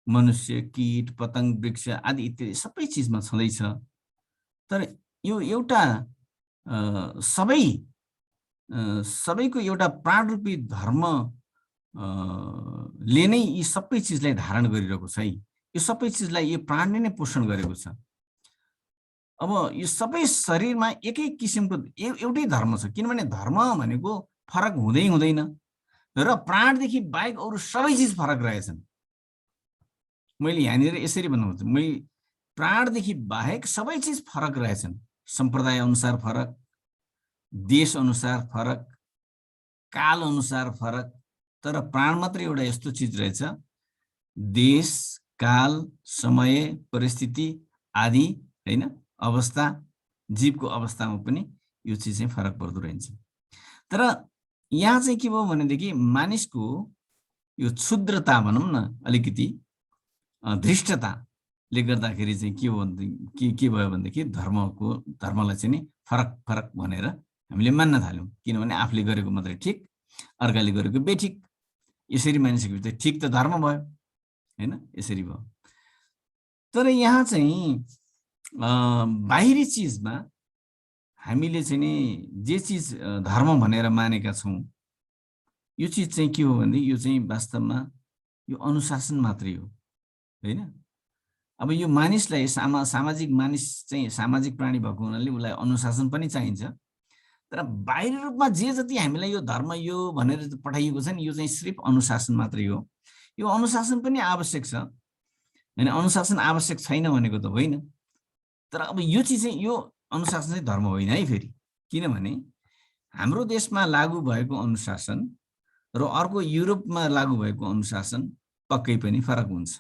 मनुष्य, कीट, पतंग, वृक्ष आदि इत्यादि सबै चिजमा छँदैछ। तर यो एउटा सबैको एउटा प्राणरूपी धर्म ले नै यी सबै चिजलाई धारण गरिरहेको छ है। यो सबै चिजलाई यो प्राणले नै पोषण गरेको छ। अब यो सबै शरीरमा एकै किसिमको एउटै धर्म छ, किनभने धर्म भनेको फरक हुँदै हुँदैन र प्राणदेखि बाहेक अरू सबै चिज फरक रहेछन्। मैले यहाँनिर यसरी भन्नु खोज्छु, मैले प्राणदेखि बाहेक सबै चिज फरक रहेछन्। सम्प्रदाय अनुसार फरक, देश अनुसार फरक, काल अनुसार फरक, तर प्राण मात्र एउटा यस्तो चिज रहेछ, देश, काल, समय, परिस्थिति आदि हैन, अवस्था, जीवको अवस्थामा पनि यो चिज चाहिँ फरक पर्दो रहन्छ। तर यहाँ चाहिँ के भयो भनेदेखि मानिसको यो क्षुद्रता भनौँ न, अलिकति धृष्टताले गर्दाखेरि चाहिँ के भयो भनेदेखि धर्मलाई चाहिँ नि फरक फरक भनेर हामीले मान्न थाल्यौँ। किनभने आफूले गरेको मात्रै ठिक, अर्काले गरेको बेठिक, यसरी मानिसको चाहिँ ठिक त धर्म भयो हैन, यसरी भयो। तर यहाँ चाहिँ बाहिरी चिजमा हामीले चाहिँ नि जे चिज धर्म भनेर मानेका छौँ, यो चिज चाहिँ के हो भने यो चाहिँ वास्तवमा यो अनुशासन मात्रै हो हैन। अब यो मानिसलाई सामाजिक मानिस चाहिँ सामाजिक प्राणी भएको हुनाले उसलाई अनुशासन पनि चाहिन्छ। तर बाहिरी रूपमा जे जति हामीलाई यो धर्म यो भनेर पठाइएको छ नि, यो चाहिँ सिर्फ अनुशासन मात्रै हो। यो अनुशासन पनि आवश्यक छ हैन, अनुशासन आवश्यक छैन भनेको त होइन। तर अब यो चिज चाहिँ यो अनुशासन चाहिँ धर्म होइन है फेरि। किनभने हाम्रो देशमा लागू भएको अनुशासन र अर्को युरोपमा लागू भएको अनुशासन पक्कै पनि फरक हुन्छ।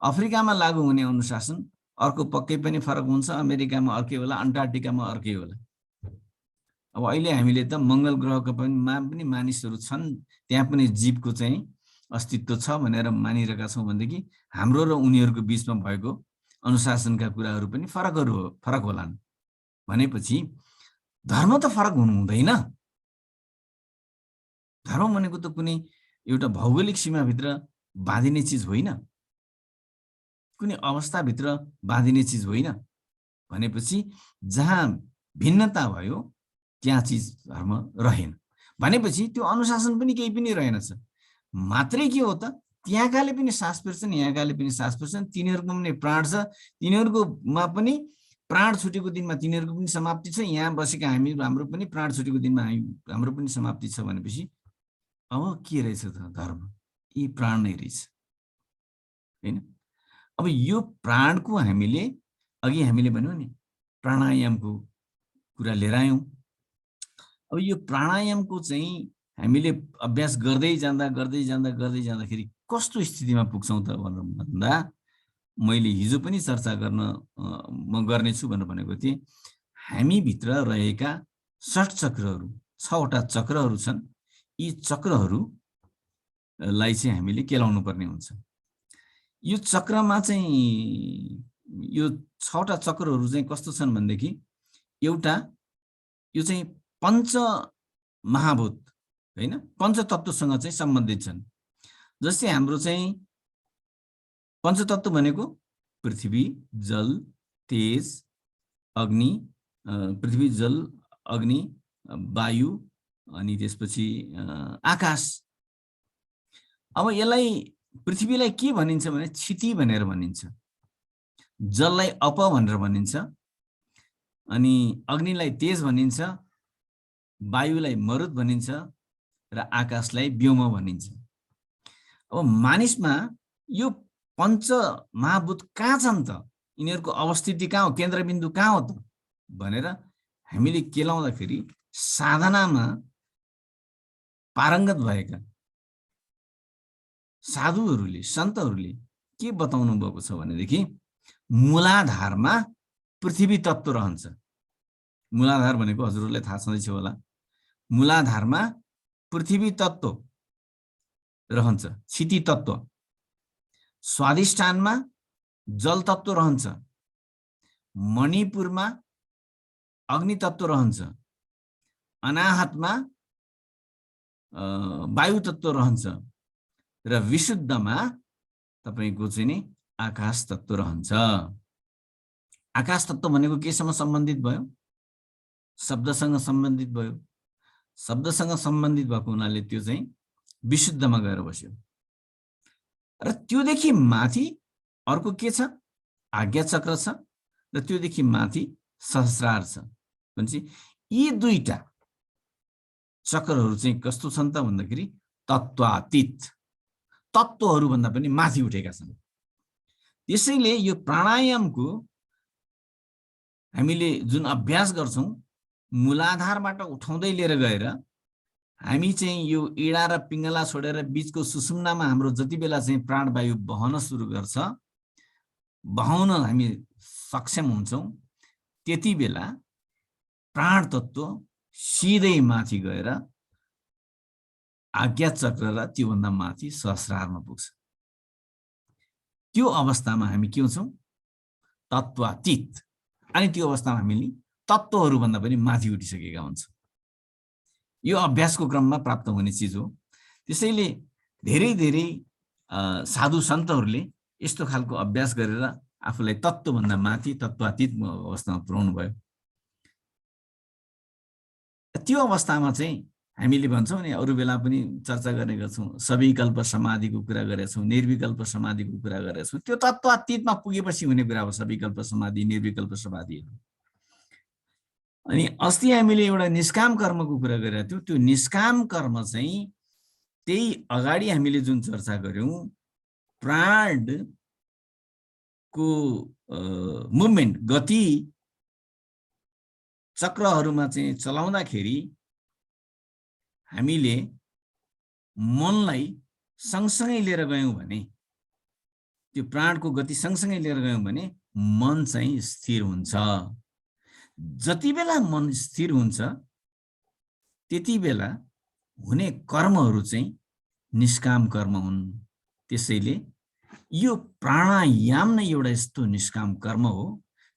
अफ्रिकामा लागू हुने अनुशासन अर्को पक्कै पनि फरक हुन्छ, अमेरिकामा अर्कै होला, अन्टार्कटिकामा अर्कै होला। अब अहिले हामीले त मंगल ग्रहको पनि मानिसहरू छन्, त्यहाँ पनि जीवको चाहिँ अस्तित्व छ भनेर मानिरहेका छौँ भनेदेखि हाम्रो र उनीहरूको बीचमा भएको अनुशासनका कुराहरू पनि फरक होलान्। भनेपछि धर्म त फरक हुनु हुँदैन। धर्म भनेको त कुनै एउटा भौगोलिक सीमाभित्र बाँधिने चिज होइन, कुनै अवस्थाभित्र बाँधिने चिज होइन। भनेपछि जहाँ भिन्नता भयो त्यहाँ चिज धर्म रहेन। भनेपछि त्यो अनुशासन पनि केही पनि रहेनछ। मात्रै के हो त, त्यहाँकाले पनि सास फेर्छन्, यहाँकाले पनि सास फेर्छन्, तिनीहरूको पनि प्राण छ, तिनीहरूकोमा पनि प्राण छुटेको दिनमा तिनीहरूको पनि समाप्ति छ, यहाँ बसेका हाम्रो पनि प्राण छुटेको दिनमा हाम्रो पनि समाप्ति छ। भनेपछि अब के रहेछ त धर्म? यी प्राण नै रहेछ हैन। अब यो प्राणको हामीले अघि हामीले भन्यौँ नि प्राणायामको कुरा लिएर आयौँ। अब यो प्राणायामको चाहिँ हामीले अभ्यास गर्दै जाँदाखेरि कस्तो स्थितिमा पुग्छौँ त भनेर भन्दा, मैले हिजो पनि चर्चा म गर्नेछु भनेर भनेको थिएँ। हामीभित्र रहेका ६ चक्रहरू, ६वटा चक्रहरू छन्। यी चक्रहरूलाई चाहिँ हामीले केलाउनु पर्ने हुन्छ। यो चक्रमा चाहिँ यो ६वटा चक्रहरू चाहिँ कस्तो छन् भनेदेखि, एउटा यो चाहिँ पञ्च महाभूत हैन, पञ्चतत्वसँग चाहिँ सम्बन्धित छन्। जस्तै हाम्रो चाहिँ पञ्चतत्व भनेको पृथ्वी, जल, तेज, अग्नि, पृथ्वी, जल, अग्नि, वायु अनि त्यसपछि आकाश। अब यसलाई पृथ्वीलाई के भनिन्छ भने क्षिति भनेर भनिन्छ, जललाई अप भनेर भनिन्छ, अनि अग्निलाई तेज भनिन्छ, वायुलाई मरुत भनिन्छ र आकाशलाई व्योम भनिन्छ। अब मानिसमा यो पञ्च महाभूत कहाँ छन् त, यिनीहरूको अवस्थिति कहाँ हो, केन्द्रबिन्दु कहाँ हो त भनेर हामीले केलाउँदाखेरि साधनामा पारङ्गत भएका साधुहरूले, सन्तहरूले के बताउनु भएको छ भनेदेखि मूलाधारमा पृथ्वी तत्त्व रहन्छ। मूलाधार भनेको हजुरहरूलाई थाहा छँदैछ होला। मूलाधारमा पृथ्वी तत्त्व रहन्छ, क्षिति तत्त्व। स्वादिष्ठानमा जल तत्त्व रहन्छ, मणिपुरमा अग्नि तत्त्व रहन्छ, अनाहतमा वायु तत्त्व रहन्छ र विशुद्धमा तपाईको चाहिँ नि आकाश तत्त्व रहन्छ। आकाश तत्त्व भनेको केसँग सम्बन्धित भयो? शब्दसँग सम्बन्धित भयो। शब्दसँग सम्बन्धित भएको हुनाले त्यो चाहिँ विशुद्धमा गएर बस्यो। र त्योदेखि माथि अर्को के छ? आज्ञा चक्र छ र त्योदेखि माथि सहस्रार छ। भनेपछि यी दुईटा चक्रहरू चाहिँ कस्तो छन् त भन्दाखेरि तत्त्वातीत, तत्त्वहरू भन्दा पनि माथि उठेका छन्। त्यसैले यो प्राणायामको हामीले जुन अभ्यास गर्छौं, मूलाधारबाट उठाउँदै लिएर गएर हामी चाहिँ यो इडा र पिङ्गला छोडेर बीचको सुषुम्नामा हाम्रो जति बेला चाहिँ प्राणवायु बहन सुरु गर्छ, बहाउन हामी सक्षम हुन्छौं, त्यति बेला प्राण तत्त्व सिधै माथि गएर आज्ञा चक्र र त्योभन्दा माथि सहस्रारमा पुग्छ। त्यो अवस्थामा हामी के हुन्छौं? तत्त्वातीत। अनि त्यो अवस्थामा हामीले तत्त्वहरू भन्दा पनि माथि उठिसकेका हुन्छौं। यो अभ्यासको क्रममा प्राप्त हुने चिज हो। त्यसैले धेरै धेरै साधु सन्तहरूले यस्तो खालको अभ्यास गरेर आफूलाई तत्त्वभन्दा माथि तत्त्वातीत अवस्थामा पुर्याउनु भयो। त्यो अवस्थामा चाहिँ हामीले भन्छौं नि, अरू बेला पनि चर्चा गर्ने गर्छौं, सविकल्प समाधिको कुरा गरेका छौं, निर्विकल्प समाधिको कुरा गरेका छौं। त्यो तत्त्वातीतमा पुगेपछि हुने कुरा हो सविकल्प समाधि, निर्विकल्प समाधिहरू। अनि अस्ति हामीले एउटा निष्काम कर्मको कुरा गरेका थियौं। त्यो निष्काम कर्म चाहिँ त्यही अगाडि हामीले जुन चर्चा गर्यौं, प्राणको मुभमेन्ट, गति चक्रहरूमा चाहिँ चलाउँदाखेरि हामीले मनलाई सँगसँगै लिएर गयौं भने, त्यो प्राणको गति सँगसँगै लिएर गयौं भने मन चाहिँ स्थिर हुन्छ। जति बेला मन स्थिर हुन्छ त्यति बेला हुने कर्महरू चाहिँ निष्काम कर्म हुन्। त्यसैले यो प्राणायाम नै एउटा यस्तो निष्काम कर्म हो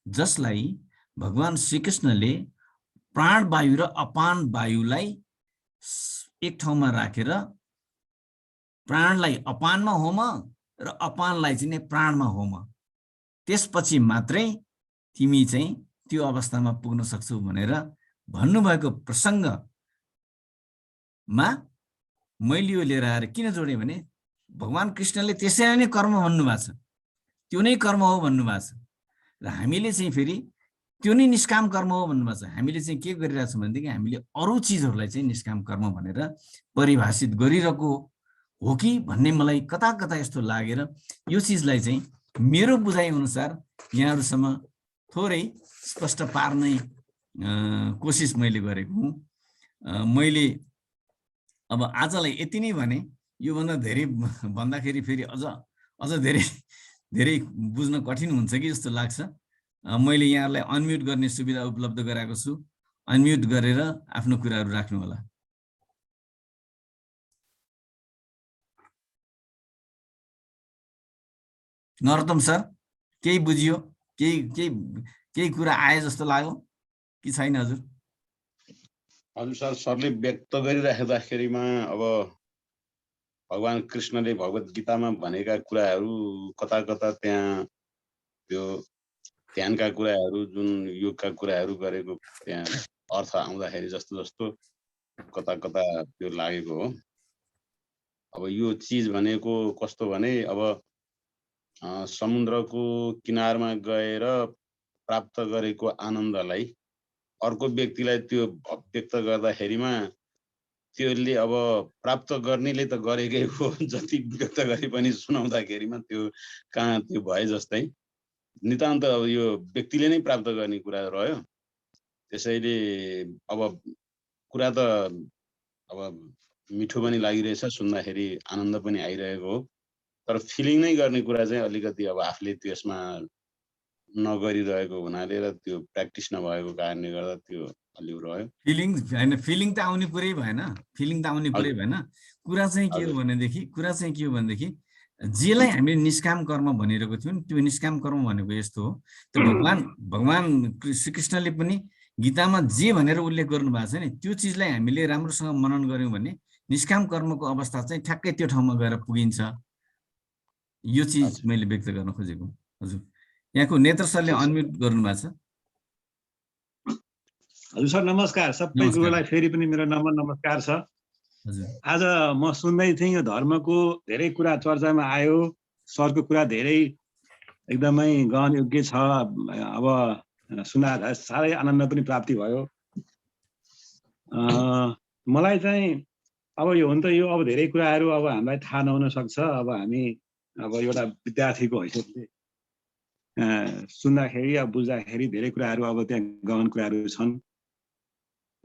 जसलाई भगवान श्रीकृष्णले प्राणवायु र अपान वायुलाई एक ठाउँमा राखेर प्राणलाई अपानमा होम र अपानलाई चाहिँ प्राणमा होम, त्यसपछि मात्रै तिमी चाहिँ त्यो अवस्थामा पुग्न सक्छौ भनेर भन्नुभएको प्रसङ्गमा मैले यो लिएर आएर किन जोडेँ भने भगवान कृष्णले त्यसैलाई नै कर्म भन्नुभएको छ, त्यो नै कर्म हो भन्नुभएको छ र हामीले चाहिँ फेरि त्यो नै निष्काम कर्म हो भन्नुभएको छ। हामीले चाहिँ के गरिरहेको छौँ भनेदेखि हामीले अरू चिजहरूलाई चाहिँ निष्काम कर्म भनेर परिभाषित गरिरहेको हो कि भन्ने मलाई कता कता यस्तो लागेर यो चिजलाई चाहिँ मेरो बुझाइ अनुसार यहाँहरूसम्म थोरै स्पष्ट पार्ने कोसिस मैले गरेको हुँ। मैले अब आजलाई यति नै भने, योभन्दा धेरै भन्दाखेरि फेरि अझ धेरै बुझ्न कठिन हुन्छ कि जस्तो लाग्छ। मैले यहाँहरूलाई अनम्युट गर्ने सुविधा उपलब्ध गराएको छु। अनम्युट गरेर आफ्नो कुराहरू राख्नु होला। नरोत्तम सर, केही बुझियो? केही कुरा आए जस्तो लाग्यो कि छैन हजुर? हजुर सर, सरले व्यक्त गरिराख्दाखेरिमा अब भगवान कृष्णले भगवत गीतामा भनेका कुराहरू कता कता त्यहाँ त्यो ध्यानका कुराहरू, जुन योगका कुराहरू गरेको त्यहाँ अर्थ आउँदाखेरि जस्तो कता कता त्यो लागेको हो। अब यो चिज भनेको कस्तो भने, अब समुद्रको किनारमा गएर प्राप्त गरेको आनन्दलाई अर्को व्यक्तिलाई त्यो व्यक्त गर्दाखेरिमा त्यसले अब प्राप्त गर्नेले त गरेकै हो, जति व्यक्त गरे पनि सुनाउँदाखेरिमा त्यो कहाँ त्यो भए जस्तै नितान्त अब यो व्यक्तिले नै प्राप्त गर्ने कुरा रह्यो। त्यसैले अब कुरा त अब मिठो पनि लागिरहेछ, सुन्दाखेरि आनन्द पनि आइरहेको हो, तर फिलिङ नै गर्ने कुरा चाहिँ अलिकति अब आफूले त्यसमा नगरिरहेको हुनाले र त्यो प्र्याक्टिस नभएको कारणले गर्दा त्यो अलिक रह्यो। फिलिङ त आउने कुरै भएन। कुरा चाहिँ के हो भनेदेखि जेलाई हामीले निष्काम कर्म भनिरहेको थियौँ त्यो निष्काम कर्म भनेको यस्तो हो। त्यो भगवान श्रीकृष्णले पनि गीतामा जे भनेर उल्लेख गर्नु भएको छ नि त्यो चिजलाई हामीले राम्रोसँग मनन गर्यौँ भने निष्काम कर्मको अवस्था चाहिँ ठ्याक्कै त्यो ठाउँमा गएर पुगिन्छ। यो चिज मैले व्यक्त गर्न खोजेको। हजुर, यहाँको नेत्र सरले अनम्युट गर्नु भएको छ। हजुर सर नमस्कार। सबै गुरुलाई फेरि पनि मेरो नमस्कार छ। आज म सुन्दै थिएँ यो धर्मको धेरै कुरा चर्चामा आयो। सरको कुरा धेरै एकदमै गहन योग्य छ। अब सुन्दा साह्रै आनन्द पनि प्राप्ति भयो। मलाई चाहिँ अब यो हुन त यो अब धेरै कुराहरू अब हामीलाई थाहा नहुन सक्छ। अब हामी अब एउटा विद्यार्थीको हैसियतले सुन्दाखेरि अब बुझ्दाखेरि धेरै कुराहरू अब त्यहाँ गहन कुराहरू छन्।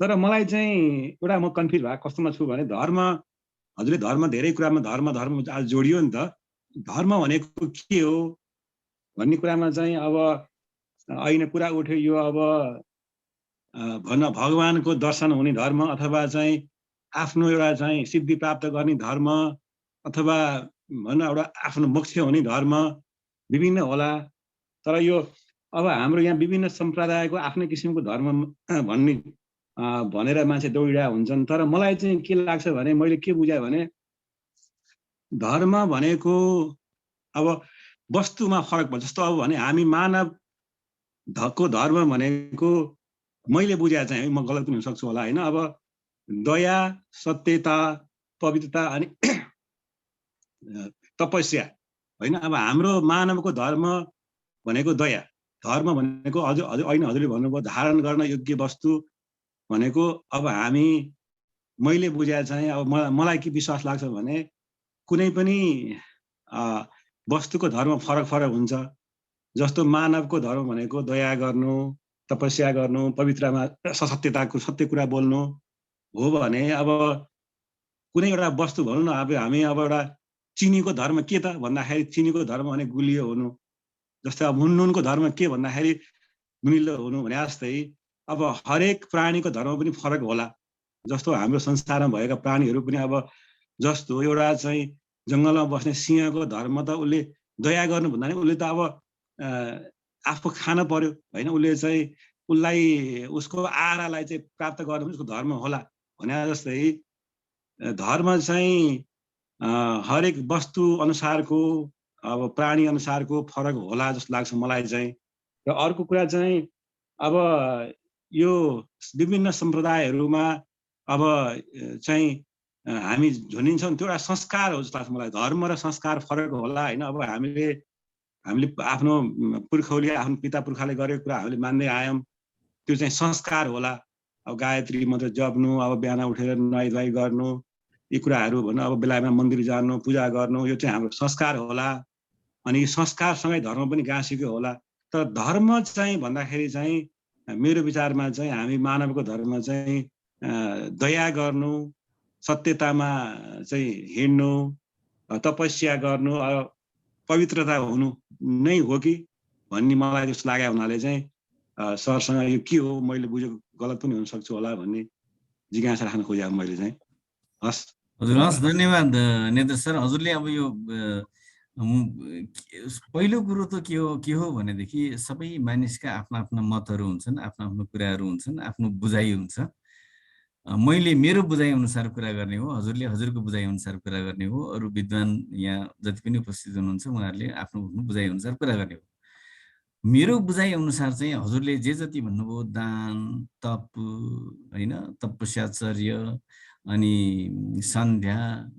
तर मलाई चाहिँ एउटा म कन्फ्युज भएको कस्तोमा छु भने धर्म, हजुरले धर्म धेरै कुरामा धर्म आज जोडियो नि त। धर्म भनेको के हो भन्ने कुरामा चाहिँ अब अहिले कुरा उठ्यो यो अब भन्न भगवानको दर्शन हुने धर्म अथवा चाहिँ आफ्नो एउटा चाहिँ सिद्धि प्राप्त गर्ने धर्म अथवा भन्न एउटा आफ्नो मोक्ष हुने धर्म विभिन्न होला। तर यो अब हाम्रो यहाँ विभिन्न सम्प्रदायको आफ्नै किसिमको धर्म भन्ने भनेर मान्छे दौडिरहेका हुन्छन्। तर मलाई चाहिँ के लाग्छ भने मैले के बुझाएँ भने धर्म भनेको अब वस्तुमा फरक पर्छ। जस्तो अब भने हामी मानव को धर्म भनेको मैले बुझाए चाहिँ म गलत पनि हुन सक्छु होला हैन। अब दया, सत्यता, पवित्रता अनि तपस्या हैन। अब हाम्रो मानवको धर्म भनेको दया, धर्म भनेको हजुरले भन्नुभयो धारण गर्न योग्य वस्तु भनेको अब हामी मैले बुझाए चाहिँ अब मलाई के विश्वास लाग्छ भने कुनै पनि वस्तुको धर्म फरक फरक हुन्छ। जस्तो मानवको धर्म भनेको दया गर्नु, तपस्या गर्नु, पवित्रमा सत्यताको सत्य कुरा बोल्नु हो भने अब कुनै एउटा वस्तु भनौँ न अब हामी अब एउटा चिनीको धर्म के त भन्दाखेरि चिनीको धर्म भने गुलियो हुनु। जस्तै अब नुनको धर्म के भन्दाखेरि नुनिलो हुनु भने जस्तै अब हरेक प्राणीको धर्म पनि फरक होला। जस्तो हाम्रो संसारमा भएका प्राणीहरू पनि अब जस्तो एउटा चाहिँ जङ्गलमा बस्ने सिंहको धर्म त उसले दया गर्नु भन्दा नि उसले त अब आफू खान पर्यो हैन। उसले चाहिँ उसलाई उसको आहारालाई चाहिँ प्राप्त गर्नु उसको धर्म होला भने जस्तै धर्म चाहिँ हरेक वस्तु अनुसारको अब प्राणी अनुसारको फरक होला जस्तो लाग्छ मलाई चाहिँ। र अर्को कुरा चाहिँ अब यो विभिन्न सम्प्रदायहरूमा अब चाहिँ हामी झुनिन्छौँ त्यो एउटा संस्कार हो जस्तो लाग्छ मलाई। धर्म र संस्कार फरक होला हैन। अब हामीले आफ्नो पुर्खौली आफ्नो पिता पुर्खाले गरेको कुरा हामीले मान्दै आयौँ त्यो चाहिँ संस्कार होला। अब गायत्री मन्त्र जप्नु, अब बिहान उठेर नुहाई धुवाई गर्नु, यी कुराहरू भन्नु, अब बेलामा मन्दिर जानु, पूजा गर्नु, यो चाहिँ हाम्रो संस्कार होला। अनि संस्कारसँगै धर्म पनि गाँसेको होला। तर धर्म चाहिँ भन्दाखेरि चाहिँ मेरो विचारमा चाहिँ हामी मानवको धर्म चाहिँ दया गर्नु, सत्यतामा चाहिँ हिँड्नु, तपस्या गर्नु, पवित्रता हुनु नै हो कि भन्ने मलाई जस्तो लाग्यो हुनाले चाहिँ सरसँग यो के हो मैले बुझेको गलत पनि हुन सक्छु होला भन्ने जिज्ञासा राख्न खोजेँ मैले चाहिँ। हस् हजुर, हस्, धन्यवाद नेत्र सर। हजुरले अब यो पहिलो कुरो त के हो भनेदेखि सबै मानिसका आफ्ना आफ्ना मतहरू हुन्छन्, आफ्ना आफ्नो कुराहरू हुन्छन्, आफ्नो बुझाइ हुन्छ। मैले मेरो बुझाइ अनुसार कुरा गर्ने हो, हजुरले हजुरको बुझाइ अनुसार कुरा गर्ने हो, अरू विद्वान यहाँ जति पनि उपस्थित हुनुहुन्छ उहाँहरूले आफ्नो बुझाइ अनुसार कुरा गर्ने हो। मेरो बुझाइ अनुसार चाहिँ हजुरले जे जति भन्नुभयो दान, तप हैन, तपस्याचर्य अनि सन्ध्या,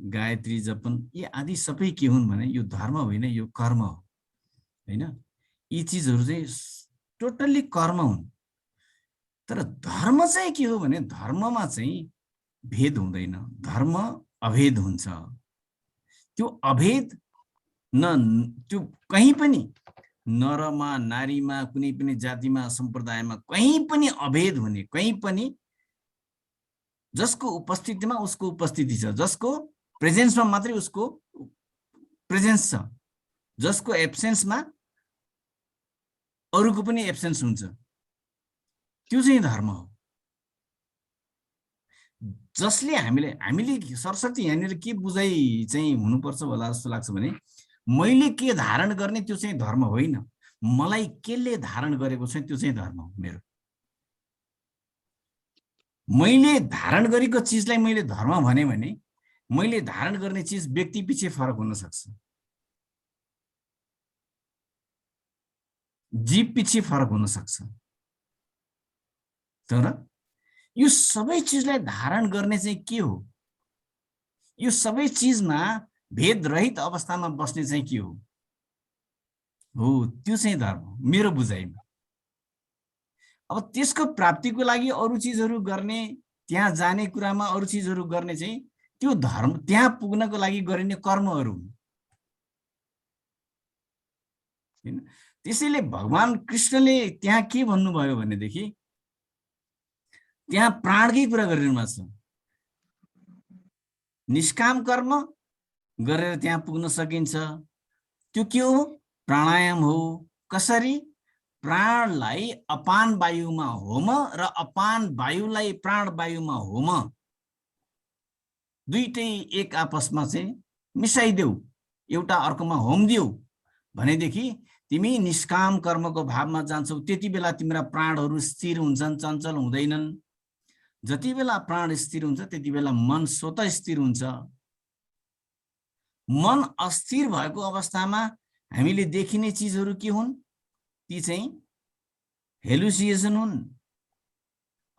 गायत्री जपन यी आदि सबै के हुन् भने यो धर्म होइन, यो कर्म हो हैन। यी चिजहरू चाहिँ टोटल्ली कर्म हुन्। तर धर्म चाहिँ के हो भने धर्ममा चाहिँ भेद हुँदैन, धर्म अभेद हुन्छ। त्यो अभेद त्यो कहीँ पनि नरमा, नारीमा, कुनै पनि जातिमा, सम्प्रदायमा कहीँ पनि अभेद हुने, कहीँ पनि जसको उपस्थितिमा उसको उपस्थिति छ, जसको प्रेजेन्समा मात्रै उसको प्रेजेन्स छ, जसको एब्सेन्समा अरूको पनि एब्सेन्स हुन्छ, त्यो चाहिँ धर्म हो। जसले हामीले सरस्वती यहाँनिर के बुझाइ चाहिँ हुनुपर्छ होला जस्तो लाग्छ भने मैले के धारण गर्ने त्यो चाहिँ धर्म होइन, मलाई केले धारण गरेको छ त्यो चाहिँ धर्म हो मेरो। मैले धारण गरेको चिजलाई मैले धर्म भने मैले धारण गर्ने चिज व्यक्ति पछि फरक हुन सक्छ, जीव पछि फरक हुन सक्छ, तर यो सबै चिजलाई धारण गर्ने चाहिँ के हो, यो सबै चिजमा भेद रहित अवस्थामा बस्ने चाहिँ के हो त्यो चाहिँ धर्म मेरो बुझाइमा। अब त्यसको प्राप्तिको लागि अरू चिजहरू गर्ने, त्यहाँ जाने कुरामा अरू चिजहरू गर्ने चाहिँ त्यो धर्म, त्यहाँ पुग्नको लागि गरिने कर्महरू हुन् हैन। त्यसैले भगवान कृष्णले त्यहाँ के भन्नुभयो भनेदेखि त्यहाँ प्राणकै कुरा गरिरहनु भएको छ। निष्काम कर्म गरेर त्यहाँ पुग्न सकिन्छ। त्यो के हो? प्राणायाम हो। कसरी? प्राणलाई अपान वायुमा होम र अपान वायुलाई प्राण वायुमा होम, दुईटै एक आपसमा चाहिँ मिसाइदेऊ, एउटा अर्कोमा होम दिऊ भनेदेखि तिमी निष्काम कर्मको भावमा जान्छौ। त्यति बेला तिम्रा प्राणहरू स्थिर हुन्छन्, चञ्चल हुँदैनन्। जति बेला प्राण स्थिर हुन्छ त्यति बेला मन स्वतः स्थिर हुन्छ। मन अस्थिर भएको अवस्थामा हामीले देखिने चिजहरू के हुन्? ती चाहिँ हेलुसिएसन हुन्।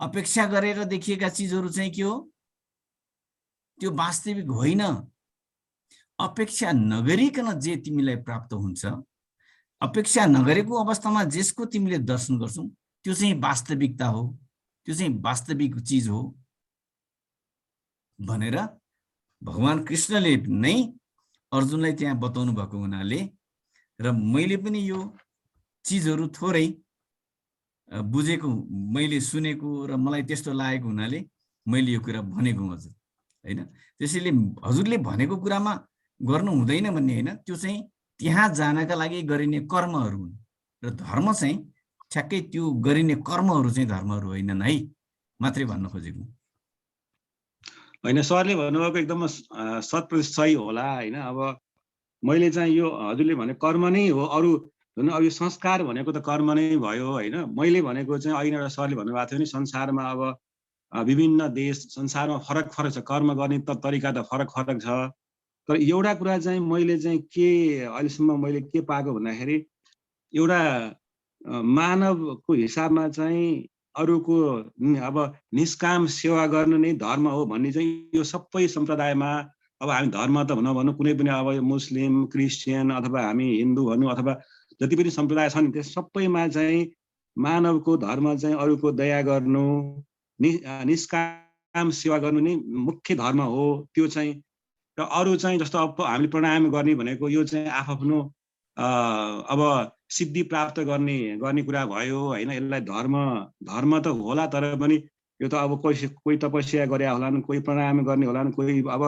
अपेक्षा गरेर देखिएका चिजहरू चाहिँ के हो? त्यो वास्तविक होइन। अपेक्षा नगरिकन जे तिमीलाई प्राप्त हुन्छ, अपेक्षा नगरेको अवस्थामा जसको तिमीले दर्शन गर्छौ त्यो चाहिँ वास्तविकता हो, त्यो चाहिँ वास्तविक चिज हो भनेर भगवान कृष्णले नै अर्जुनलाई त्यहाँ बताउनु भएको हुनाले र मैले पनि यो चिजहरू थोरै बुझेको, मैले सुनेको र मलाई त्यस्तो लागेको हुनाले मैले यो कुरा भनेको हजुर हैन। त्यसैले हजुरले भनेको कुरामा गर्नु हुँदैन भन्ने हैन, त्यो चाहिँ त्यहाँ जानका लागि गरिने कर्महरू हुन् र धर्म चाहिँ ठ्याक्कै त्यो गरिने कर्महरू चाहिँ धर्महरू होइनन् है, मात्रै भन्न खोजेको होइन। सरले भन्नुभएको एकदम 100% सही होला हैन। अब मैले चाहिँ यो हजुरले भने कर्म नै हो, अरू जुन अब यो संस्कार भनेको त कर्म नै भयो हैन। मैले भनेको चाहिँ अहिले एउटा सरले भन्नुभएको थियो नि, संसारमा अब विभिन्न देश संसारमा फरक फरक छ, कर्म गर्ने तरिका त फरक फरक छ। तर एउटा कुरा चाहिँ मैले चाहिँ के अहिलेसम्म मैले के पाएको भन्दाखेरि एउटा मानवको हिसाबमा चाहिँ अरूको अब निष्काम सेवा गर्नु नै धर्म हो भन्ने चाहिँ यो सबै सम्प्रदायमा, अब हामी धर्म त नभनौँ, कुनै पनि अब मुस्लिम, क्रिस्चियन अथवा हामी हिन्दू भनौँ अथवा जति पनि सम्प्रदाय छन् त्यस सबैमा चाहिँ मानवको धर्म चाहिँ अरूको दया गर्नु, निष्काम सेवा गर्नु नै मुख्य धर्म हो। त्यो चाहिँ र अरू चाहिँ जस्तो अब हामीले प्राणायाम गर्ने भनेको यो चाहिँ आफ्नो अब सिद्धि प्राप्त गर्ने कुरा भयो हैन। यसलाई धर्म त होला, तर पनि यो त अब कोही तपस्या गरे होलान्, कोही प्राणायाम गर्ने होलान्, कोही अब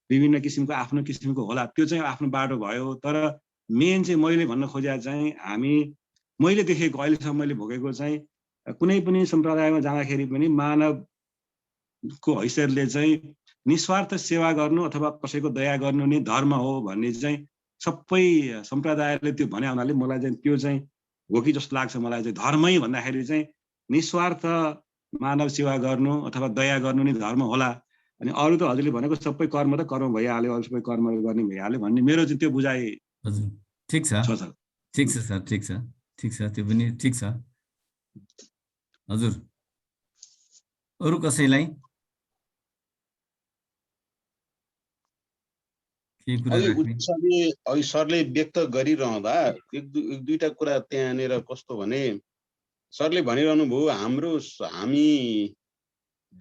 विभिन्न किसिमको आफ्नो किसिमको होला, त्यो चाहिँ आफ्नो बाटो भयो। तर मेन चाहिँ मैले भन्न खोजेको चाहिँ मैले देखेको अहिलेसम्म मैले भोगेको चाहिँ कुनै पनि सम्प्रदायमा जाँदाखेरि पनि मानवको हैसियतले चाहिँ निस्वार्थ सेवा गर्नु अथवा कसैको दया गर्नु नै धर्म हो भन्ने चाहिँ सबै सम्प्रदायले त्यो भने हुनाले मलाई चाहिँ त्यो चाहिँ हो कि जस्तो लाग्छ। मलाई चाहिँ धर्मै भन्दाखेरि चाहिँ निस्वार्थ मानव सेवा गर्नु अथवा दया गर्नु नै धर्म होला। अनि अरू त हजुरले भनेको सबै कर्म त कर्म भइहाल्यो, अरू सबै कर्म गर्ने भइहाल्यो भन्ने मेरो चाहिँ त्यो बुझाइ। हजुर ठिक छ, ठिक छ सर, ठिक छ, ठिक छ, त्यो पनि ठिक छ हजुर। अरू कसैलाई सरले व्यक्त गरिरहँदा एक दुईटा कुरा त्यहाँनिर कस्तो भने सरले भनिरहनु भयो हामी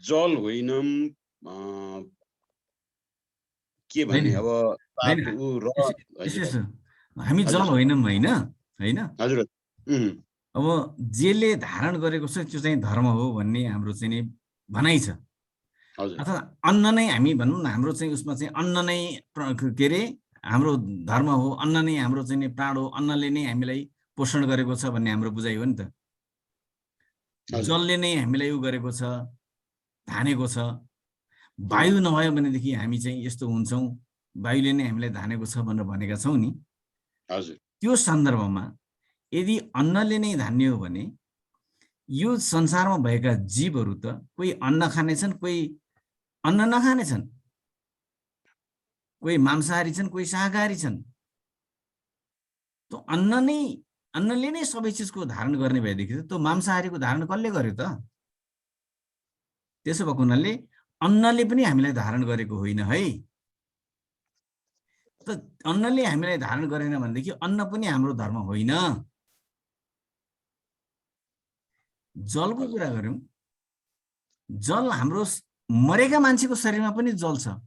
जल होइनौँ के भने अब हामी जल होइनौँ होइन हैन हजुर। अब जेले धारण गरेको छ त्यो चाहिँ धर्म हो भन्ने हाम्रो चाहिँ भनाइ छ। अथवा अन्न नै हामी भनौँ न, हाम्रो चाहिँ उसमा चाहिँ अन्न नै के अरे हाम्रो धर्म हो, अन्न नै हाम्रो चाहिँ प्राण हो, अन्नले नै हामीलाई पोषण गरेको छ भन्ने हाम्रो बुझाइ हो नि त। जलले नै हामीलाई यो गरेको छ, धानेको छ वायु नभयो भनेदेखि हामी चाहिँ यस्तो हुन्छौँ, वायुले नै हामीलाई धानेको छ भनेर भनेका छौँ नि। हजुर, त्यो सन्दर्भमा यदि अन्नले नै धान्ने हो भने यो संसारमा भएका जीवहरू त कोही अन्न खानेछन्, कोही अन्न नखानेछन्, कोही मांसाहारी छन्, कोही शाकाहारी छन्। त अन्नले नै सबै चिजको धारण गर्ने भएदेखि त्यो मांसाहारीको धारण कसले गर्यो त? त्यसो भएको हुनाले अन्नले पनि हामीलाई धारण गरेको होइन है। त अन्नले हामीलाई धारण गरेन भनेदेखि अन्न पनि हाम्रो धर्म होइन। जलको कुरा गरौँ, जल हाम्रो मरेका मान्छेको शरीरमा पनि जल छ।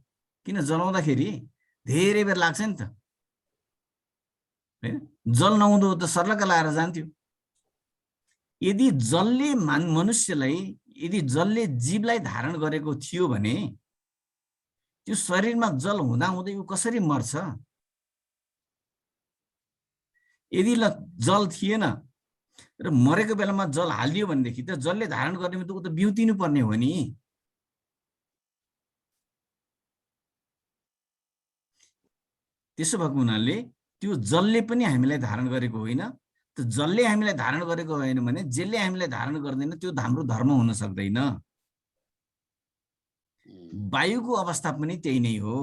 किन जलाउँदाखेरि धेरै बेर लाग्छ नि त, हैन? जल नहुँदो त सर्लक्क लाएर जान्थ्यो। यदि जलले मनुष्यलाई, यदि जलले जीवलाई धारण गरेको थियो भने त्यो शरीरमा जल हुँदाहुँदै ऊ कसरी मर्छ? यदि जल थिएन र मरेको बेलामा जल हालिदियो भनेदेखि त जलले धारण गर्ने त ऊ त बिउतिनु पर्ने हो नि। त्यसो भएको हुनाले त्यो जलले पनि हामीलाई धारण गरेको होइन। त जलले हामीलाई धारण गरेको होइन भने जसले हामीलाई धारण गर्दैन त्यो हाम्रो धर्म हुन सक्दैन। वायुको अवस्था पनि त्यही नै हो।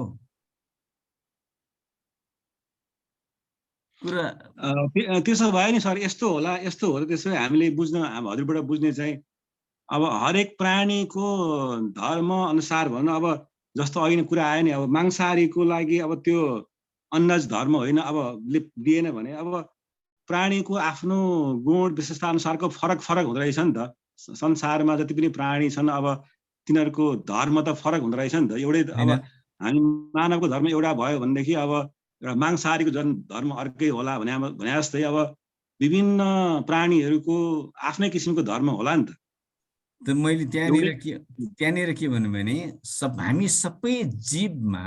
त्यसो भयो नि सर, यस्तो होला, यस्तो हो। त्यसो हामीले बुझ्न, हजुरबाट बुझ्ने चाहिँ अब हरेक प्राणीको धर्म अनुसार भनौँ। अब जस्तो अघि कुरा आयो नि, अब मांसाहारीको लागि अब त्यो अन्नज धर्म होइन, अब लिएन भने अब प्राणीको आफ्नो गुण विशेषता अनुसारको फरक हुँदो रहेछ नि त। संसारमा जति पनि प्राणी छन् अब तिनीहरूको धर्म त फरक हुँदो रहेछ नि त। एउटै अब हामी मानवको धर्म एउटा भयो भनेदेखि अब एउटा मांसाहारीको धर्म अर्कै होला भने जस्तै अब विभिन्न प्राणीहरूको आफ्नै किसिमको धर्म होला नि त। मैले त्यहाँनिर के भन्नु भने हामी सबै जीवमा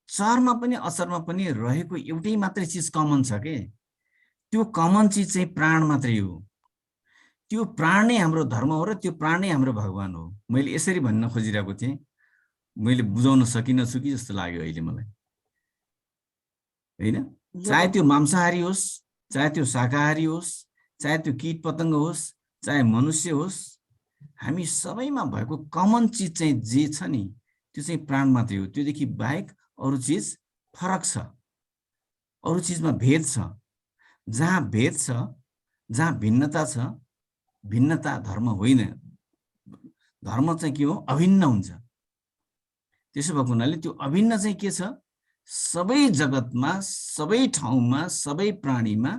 चरमा पनि अचरमा पनि रहेको एउटै मात्रै चिज कमन छ के। त्यो कमन चिज चाहिँ प्राण मात्रै हो। त्यो प्राण नै हाम्रो धर्म हो र त्यो प्राण नै हाम्रो भगवान हो। मैले यसरी भन्न खोजिरहेको थिएँ, मैले बुझाउन सकिनँ छु कि जस्तो लाग्यो अहिले मलाई, होइन? चाहे त्यो मांसाहारी होस्, चाहे त्यो शाकाहारी होस्, चाहे त्यो कीट पतङ्ग होस्, चाहे मनुष्य होस्, हामी सबैमा भएको कमन चिज चाहिँ जे छ नि त्यो चाहिँ प्राण मात्रै हो। त्योदेखि बाहेक अरू चिज फरक छ, अरू चिजमा भेद छ। जहाँ भेद छ, जहाँ भिन्नता छ, भिन्नता धर्म होइन। धर्म चाहिँ के हो? अभिन्न हुन्छ। त्यसो भएको हुनाले त्यो अभिन्न चाहिँ के छ? सबै जगतमा, सबै ठाउँमा, सबै प्राणीमा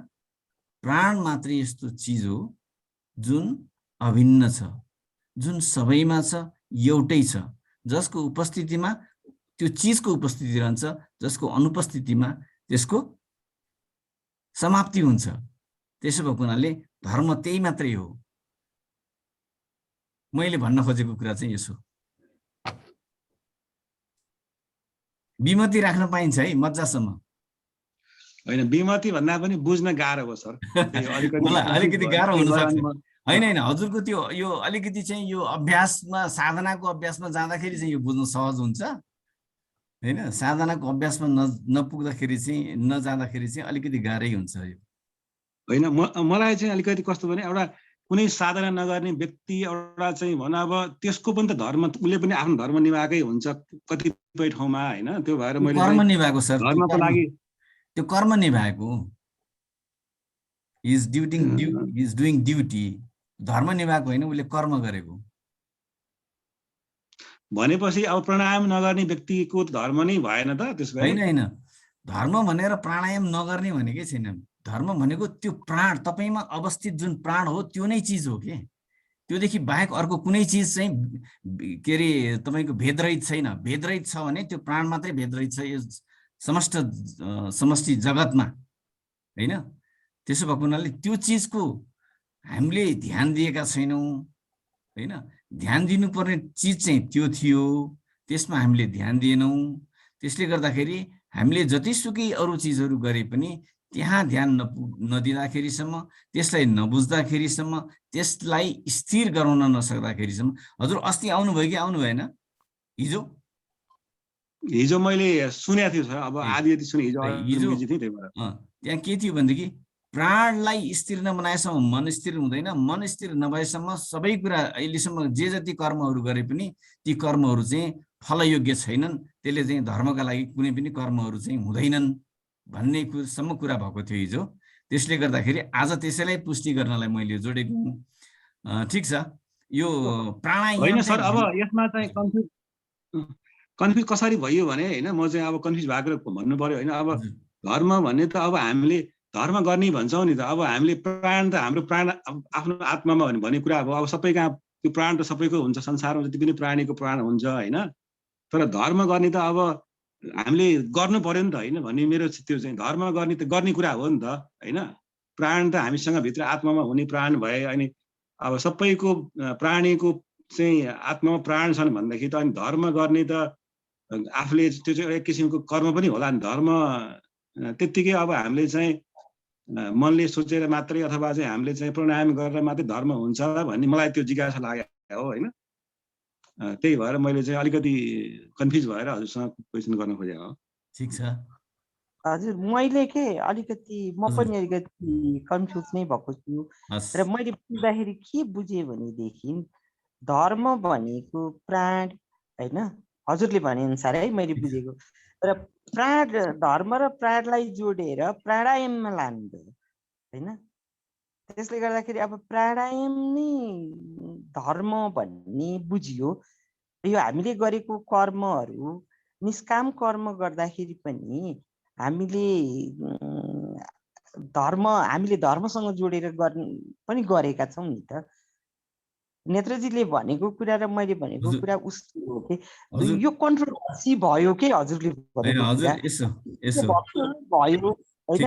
प्राण मात्रै यस्तो चिज हो जुन अभिन्न छ, जुन सबैमा छ, एउटै छ, जसको उपस्थितिमा त्यो चिजको उपस्थिति रहन्छ, जसको अनुपस्थितिमा त्यसको समाप्ति हुन्छ। त्यसो भएको हुनाले धर्म त्यही मात्रै हो। मैले भन्न खोजेको कुरा चाहिँ यसो। विमति राख्न पाइन्छ है मजासम्म? होइन, विमति भन्दा पनि बुझ्न गाह्रो हो सर। मलाई अलिकति गाह्रो हुन सक्छ। होइन, हजुरको त्यो यो अलिकति चाहिँ यो अभ्यासमा, साधनाको अभ्यासमा जाँदाखेरि चाहिँ यो बुझ्न सहज हुन्छ, होइन? साधनाको अभ्यासमा नपुग्दाखेरि चाहिँ, नजाँदाखेरि चाहिँ अलिकति गाह्रै हुन्छ यो। होइन, मलाई चाहिँ अलिकति कस्तो भने एउटा कुनै साधना नगर्ने व्यक्ति एउटा चाहिँ भन, अब त्यसको पनि त धर्म, उसले पनि आफ्नो धर्म निभाएकै हुन्छ कतिपय ठाउँमा, होइन? त्यो भएर मैले कर्म निभाएको सर, धर्मको लागि त्यो कर्म निभाएको, इज डुइङ ड्युटी, धर्म निभाएको होइन, उसले कर्म गरेको। भनेपछि अब प्राणायाम नगर्ने व्यक्तिको धर्म नै भएन त त्यसो भए? होइन, धर्म भनेर प्राणायाम नगर्ने भनेकै छैन। धर्म भनेको त्यो प्राण, तपाईमा अवस्थित जुन प्राण हो त्यो नै चिज हो के। त्योदेखि बाहेक अर्को कुनै चिज चाहिँ के अरे तपाईँको भेदरहित छैन। भेदरहित छ भने त्यो प्राण मात्रै भेदरहित छ यो समष्टि जगतमा, होइन? त्यसो भएको हुनाले त्यो चिजको हामीले ध्यान दिएका छैनौँ, होइन? ध्यान दिनुपर्ने चिज चाहिँ त्यो थियो, त्यसमा हामीले ध्यान दिएनौँ। त्यसले गर्दाखेरि हामीले जतिसुकै अरू चिजहरू गरे पनि त्यहाँ ध्यान नदिँदाखेरिसम्म, त्यसलाई नबुझ्दाखेरिसम्म, त्यसलाई स्थिर गराउन नसक्दाखेरिसम्म। हजुर अस्ति आउनुभयो कि आउनु भएन? हिजो मैले सुनेको थिएँ सर, अब आधी यति सुने, हिजो बिजी थिएँ, त्यही भएर। त्यहाँ के थियो भनेदेखि प्राणलाई स्थिर नबनाएसम्म मन स्थिर हुँदैन, मन स्थिर नभएसम्म सबै कुरा अहिलेसम्म जे जति कर्महरू गरे पनि ती कर्महरू चाहिँ फलयोग्य छैनन्, त्यसले चाहिँ धर्मका लागि कुनै पनि कर्महरू चाहिँ हुँदैनन् भन्ने सम्म कुरा भएको थियो हिजो। त्यसले गर्दाखेरि आज त्यसैलाई पुष्टि गर्नलाई मैले जोडेको हुँ। ठिक छ, यो प्राणायाम होइन सर, अब यसमा चाहिँ कन्फ्युज कसरी भयो भने होइन, म चाहिँ अब कन्फ्युज भएको भन्नु पर्यो होइन। अब धर्म भन्ने त अब हामीले धर्म गर्ने भन्छौँ नि त, अब हामीले प्राण त हाम्रो प्राण आफ्नो आत्मामा भन्ने कुरा अब सबै कहाँ त्यो प्राण त सबैको हुन्छ, संसारमा जति पनि प्राणीको प्राण हुन्छ होइन। तर धर्म गर्ने त अब हामीले गर्नु पर्यो नि त होइन भन्ने मेरो त्यो चाहिँ, धर्म गर्ने त गर्ने कुरा हो नि त होइन। प्राण त हामीसँग भित्र आत्मामा हुने प्राण भए, अनि अब सबैको प्राणीको चाहिँ आत्मामा प्राण छन् भन्दाखेरि त अनि धर्म गर्ने त आफूले त्यो चाहिँ एक किसिमको कर्म पनि होला नि। धर्म त्यत्तिकै अब हामीले चाहिँ मनले सोचेर मात्रै अथवा चाहिँ हामीले चाहिँ प्राणायाम गरेर मात्रै धर्म हुन्छ भन्ने मलाई त्यो जिज्ञासा लागेको हो होइन। त्यही भएर मैले चाहिँ अलिकति कन्फ्युज भएर हजुरसँग क्वेसन गर्न खोजेको हो। ठिक छ हजुर, मैले के अलिकति म पनि अलिकति कन्फ्युज नै भएको छु। र मैले बुझ्दाखेरि के बुझेँ भनेदेखि धर्म भनेको प्राण होइन, हजुरले भने अनुसार है मैले बुझेको। र प्राण, धर्म र प्राणलाई जोडेर प्राणायाममा लानुभयो होइन। त्यसले गर्दाखेरि अब प्राणायाम नै धर्म भन्ने बुझियो। यो हामीले गरेको कर्महरू निष्काम कर्म गर्दाखेरि पनि हामीले धर्मसँग जोडेर पनि गरेका छौँ नि त। नेत्रजीले भनेको कुरा र मैले भनेको कुरा उस्तो हो कि यो कन्ट्रोभर्सी भयो के हजुरले भनेको कुरा भयो होइन।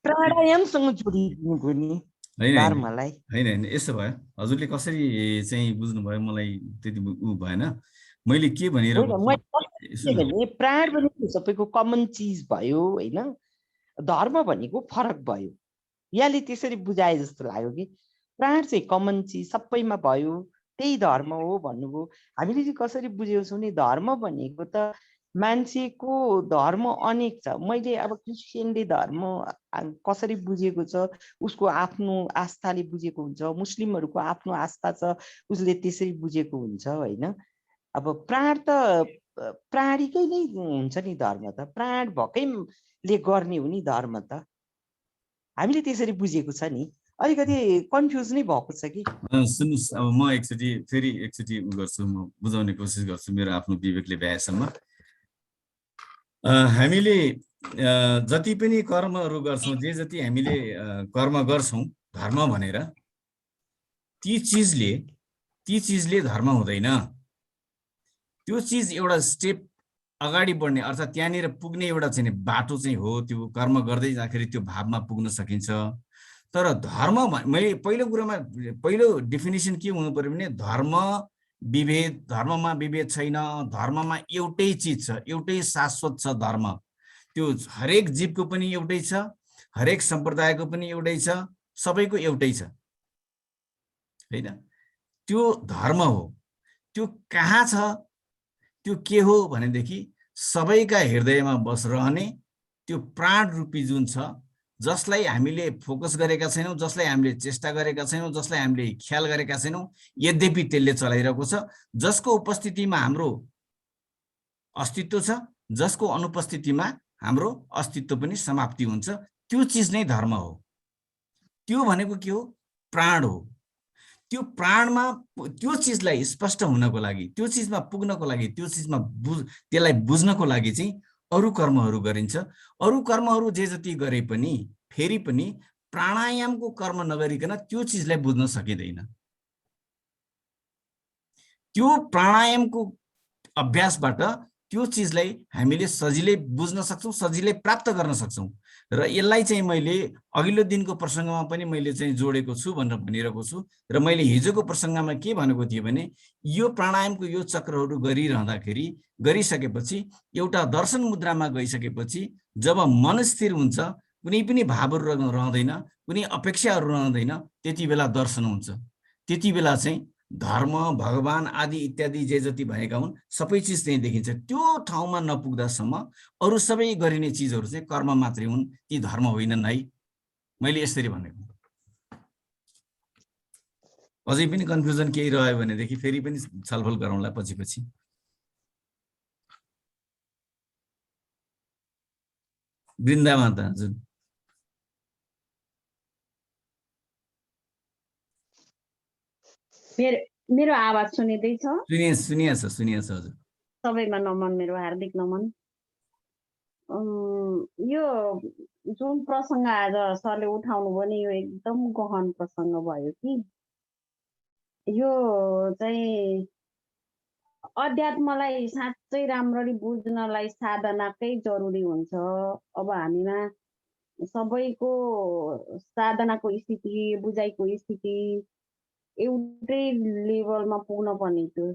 प्राणायामसँग जोडिदिनु भयो नि धर्मलाई। होइन यसो भयो, हजुरले कसरी चाहिँ बुझ्नुभयो मलाई त्यति उ भएन। मैले के भनिरहेको प्राण भनेको सबैको कमन चिज भयो होइन, धर्म भनेको फरक भयो। यहाँले त्यसरी बुझाए जस्तो लाग्यो कि प्राण चाहिँ कमन चिज सबैमा भयो, त्यही धर्म हो भन्नुभयो। हामीले चाहिँ कसरी बुझेको छौँ नि, धर्म भनेको त मान्छेको धर्म अनेक छ। मैले अब क्रिस्चियनले धर्म कसरी बुझेको छ उसको आफ्नो आस्थाले बुझेको हुन्छ, मुस्लिमहरूको आफ्नो आस्था छ उसले त्यसरी बुझेको हुन्छ होइन। अब प्राण त प्राणीकै नै हुन्छ नि धर्म त, प्राण भएकैले गर्ने हो नि धर्म त, हामीले त्यसरी बुझेको छ नि। अलिकति कन्फ्युज नै भएको छ कि। सुन्नुहोस्, अब म फेरि एकचोटि गर्छु, म बुझाउने कोसिस गर्छु मेरो आफ्नो विवेकले भ्याएसम्म। हामीले जति पनि कर्महरू गर्छौँ, जे जति हामीले कर्म गर्छौँ धर्म भनेर, ती चिजले धर्म हुँदैन। त्यो चिज एउटा स्टेप अगाडि बढ्ने अर्थात् त्यहाँनिर पुग्ने एउटा चाहिँ बाटो चाहिँ हो। त्यो कर्म गर्दै जाँदाखेरि त्यो भावमा पुग्न सकिन्छ। तर धर्म मैले पहिलो डेफिनेसन के हुनु पर्यो भने धर्ममा विभेद छैन। धर्ममा एउटै चिज छ, एउटै शाश्वत छ धर्म। त्यो हरेक जीवको पनि एउटै छ, हरेक सम्प्रदायको पनि एउटै छ, सबैको एउटै छ होइन। त्यो धर्म हो। त्यो कहाँ छ, त्यो के हो भनेदेखि सबैका हृदयमा बसिरहने त्यो प्राण रूपी जुन छ, जसलाई हामीले फोकस गरेका छैनौँ, जसलाई हामीले चेष्टा गरेका छैनौँ, जसलाई हामीले ख्याल गरेका छैनौँ, यद्यपि त्यसले चलाइरहेको छ, जसको उपस्थितिमा हाम्रो अस्तित्व छ, जसको अनुपस्थितिमा हाम्रो अस्तित्व पनि समाप्ति हुन्छ, त्यो चिज नै धर्म हो। त्यो भनेको के हो? प्राण हो। त्यो प्राणमा त्यो चिजलाई स्पष्ट हुनको लागि, त्यो चिजमा पुग्नको लागि, त्यो चिजमा त्यसलाई बुझ्नको लागि चाहिँ अरू कर्महरू गरिन्छ। अरू कर्महरू जे जति गरे पनि फेरि पनि प्राणायामको कर्म नगरिकन त्यो चिजलाई बुझ्न सकिँदैन। त्यो प्राणायामको अभ्यासबाट त्यो चिजलाई हामीले सजिलै बुझ्न सक्छौँ, सजिलै प्राप्त गर्न सक्छौँ। र यसलाई चाहिँ मैले अघिल्लो दिनको प्रसङ्गमा पनि मैले चाहिँ जोडेको छु भनेर भनिरहेको छु। र मैले हिजोको प्रसङ्गमा के भनेको थिएँ भने यो प्राणायामको यो चक्रहरू गरिसकेपछि एउटा दर्शन मुद्रामा गइसकेपछि जब मन स्थिर हुन्छ, कुनै पनि भावहरू रहँदैन, कुनै अपेक्षाहरू रहँदैन, त्यति बेला दर्शन हुन्छ। त्यति बेला चाहिँ धर्म भगवान आदि इत्यादि जे जति भएका हुन् सबै चिज त्यही देखिन्छ। त्यो ठाउँमा नपुग्दासम्म अरू सबै गरिने चिजहरू चाहिँ कर्म मात्रै हुन्, ती धर्म होइनन् है। मैले यसरी भनेको। अझै पनि कन्फ्युजन केही रह्यो भनेदेखि फेरि पनि छलफल गरौँला पछि। वृन्दा माता हजुर। मेरो आवाज सुनिँदैछ? सुनिएछ हजुर। सबैमा नमन, मेरो हार्दिक नमन। यो जुन प्रसङ्ग आज सरले उठाउनु भयो नि, यो एकदम गहन प्रसङ्ग भयो कि। यो चाहिँ अध्यात्मलाई साँच्चै राम्ररी बुझ्नलाई साधनाकै जरुरी हुन्छ। अब हामीमा सबैको साधनाको स्थिति, बुझाइको स्थिति एउटै लेभलमा पुग्न पर्ने त्यो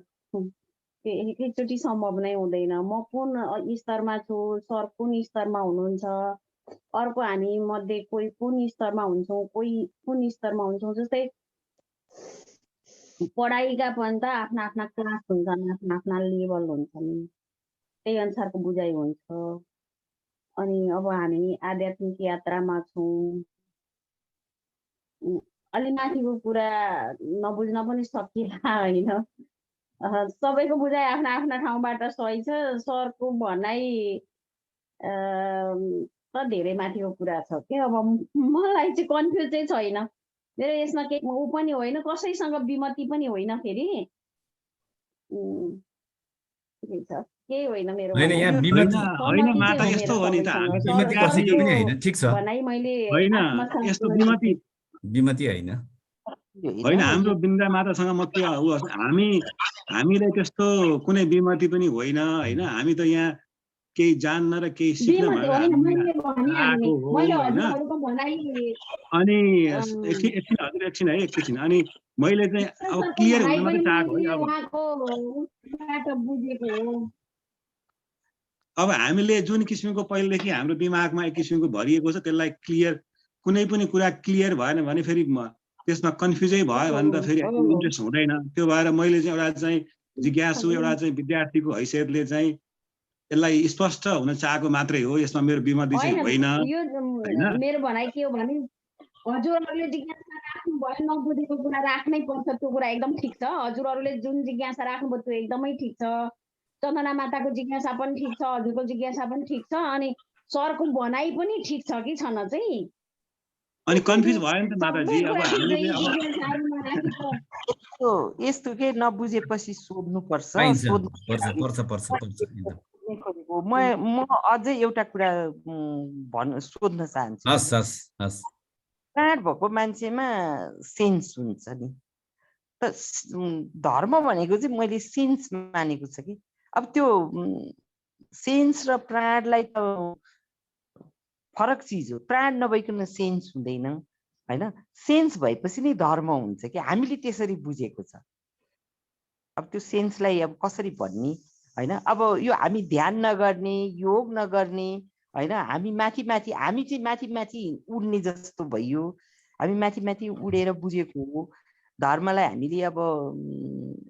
एकैचोटि सम्भव नै हुँदैन। म कुन स्तरमा छु, सर कुन स्तरमा हुनुहुन्छ, अर्को हामी मध्ये कोही कुन स्तरमा हुन्छौँ, कोही कुन स्तरमा हुन्छौँ। जस्तै पढाइका पनि त आफ्ना आफ्ना क्लास हुन्छन्, आफ्ना आफ्ना लेभल हुन्छन्, त्यही अनुसारको बुझाइ हुन्छ। अनि अब हामी आध्यात्मिक यात्रामा छौँ, अलि माथिको कुरा नबुझ्न पनि सकिएला होइन। सबैको बुझाइ आफ्ना आफ्ना ठाउँबाट सही छ। सरको भनाइ त धेरै माथिको कुरा छ के। अब मलाई चाहिँ कन्फ्युज चाहिँ छैन। मेरो यसमा केही ऊ पनि होइन, कसैसँग विमति पनि होइन, फेरि केही होइन मेरो होइन यहाँ विमति होइन माता यस्तो हो नि त, विमति कसैको पनि होइन। ठिक छ भनाइ मैले होइन यस्तो विमति होइन होइन। हाम्रो वृन्दा मातासँग म के हामीलाई त्यस्तो कुनै विमति पनि होइन होइन। हामी त यहाँ केही जान्न र केही सिक्न भनेर आएको हो होइन। अनि एकछिन है एकछिन। अनि मैले चाहिँ अब क्लियर हुन मात्रै चाहेको है। अब हामीले जुन किसिमको पहिलेदेखि हाम्रो दिमागमा एक किसिमको भरिएको छ, त्यसलाई क्लियर, कुनै पनि कुरा क्लियर भएन भने फेरि त्यसमा कन्फ्युजै भयो भने त फेरि इन्ट्रेस्ट हुँदैन। त्यो भएर मैले चाहिँ एउटा चाहिँ जिज्ञासु, एउटा चाहिँ विद्यार्थीको हैसियतले चाहिँ यसलाई स्पष्ट हुन चाहेको मात्रै हो। यसमा मेरो विमति चाहिँ होइन। मेरो भनाइ के हो भने हजुरहरूले जिज्ञासा राख्नु भयो, नबुझेको कुरा राख्नै पर्छ। त्यो कुरा एकदम ठिक छ। हजुरहरूले जुन जिज्ञासा राख्नुभयो त्यो एकदमै ठिक छ। चन्दना माताको जिज्ञासा पनि ठिक छ, हजुरको जिज्ञासा पनि ठिक छ, अनि सरको भनाइ पनि ठिक छ कि छैन चाहिँ। अनि कन्फ्युज भयो नि त माताजी। अब हामीले यस्तो के नबुझेपछि सोध्नु पर्छ। म अझै एउटा कुरा सोध्न चाहन्छु। प्राण भएको मान्छेमा सेन्स हुन्छ नि त। धर्म भनेको चाहिँ मैले सेन्स मानेको छ कि। अब त्यो सेन्स र प्राणलाई त फरक चिज हो। प्राण नभइकन सेन्स हुँदैन होइन। सेन्स भएपछि नै धर्म हुन्छ कि हामीले त्यसरी बुझेको छ। अब त्यो सेन्सलाई अब कसरी भन्ने होइन। अब यो हामी ध्यान नगर्ने, योग नगर्ने होइन, हामी चाहिँ माथि उड्ने जस्तो भइयो। हामी माथि उडेर बुझेको हो। धर्मलाई हामीले अब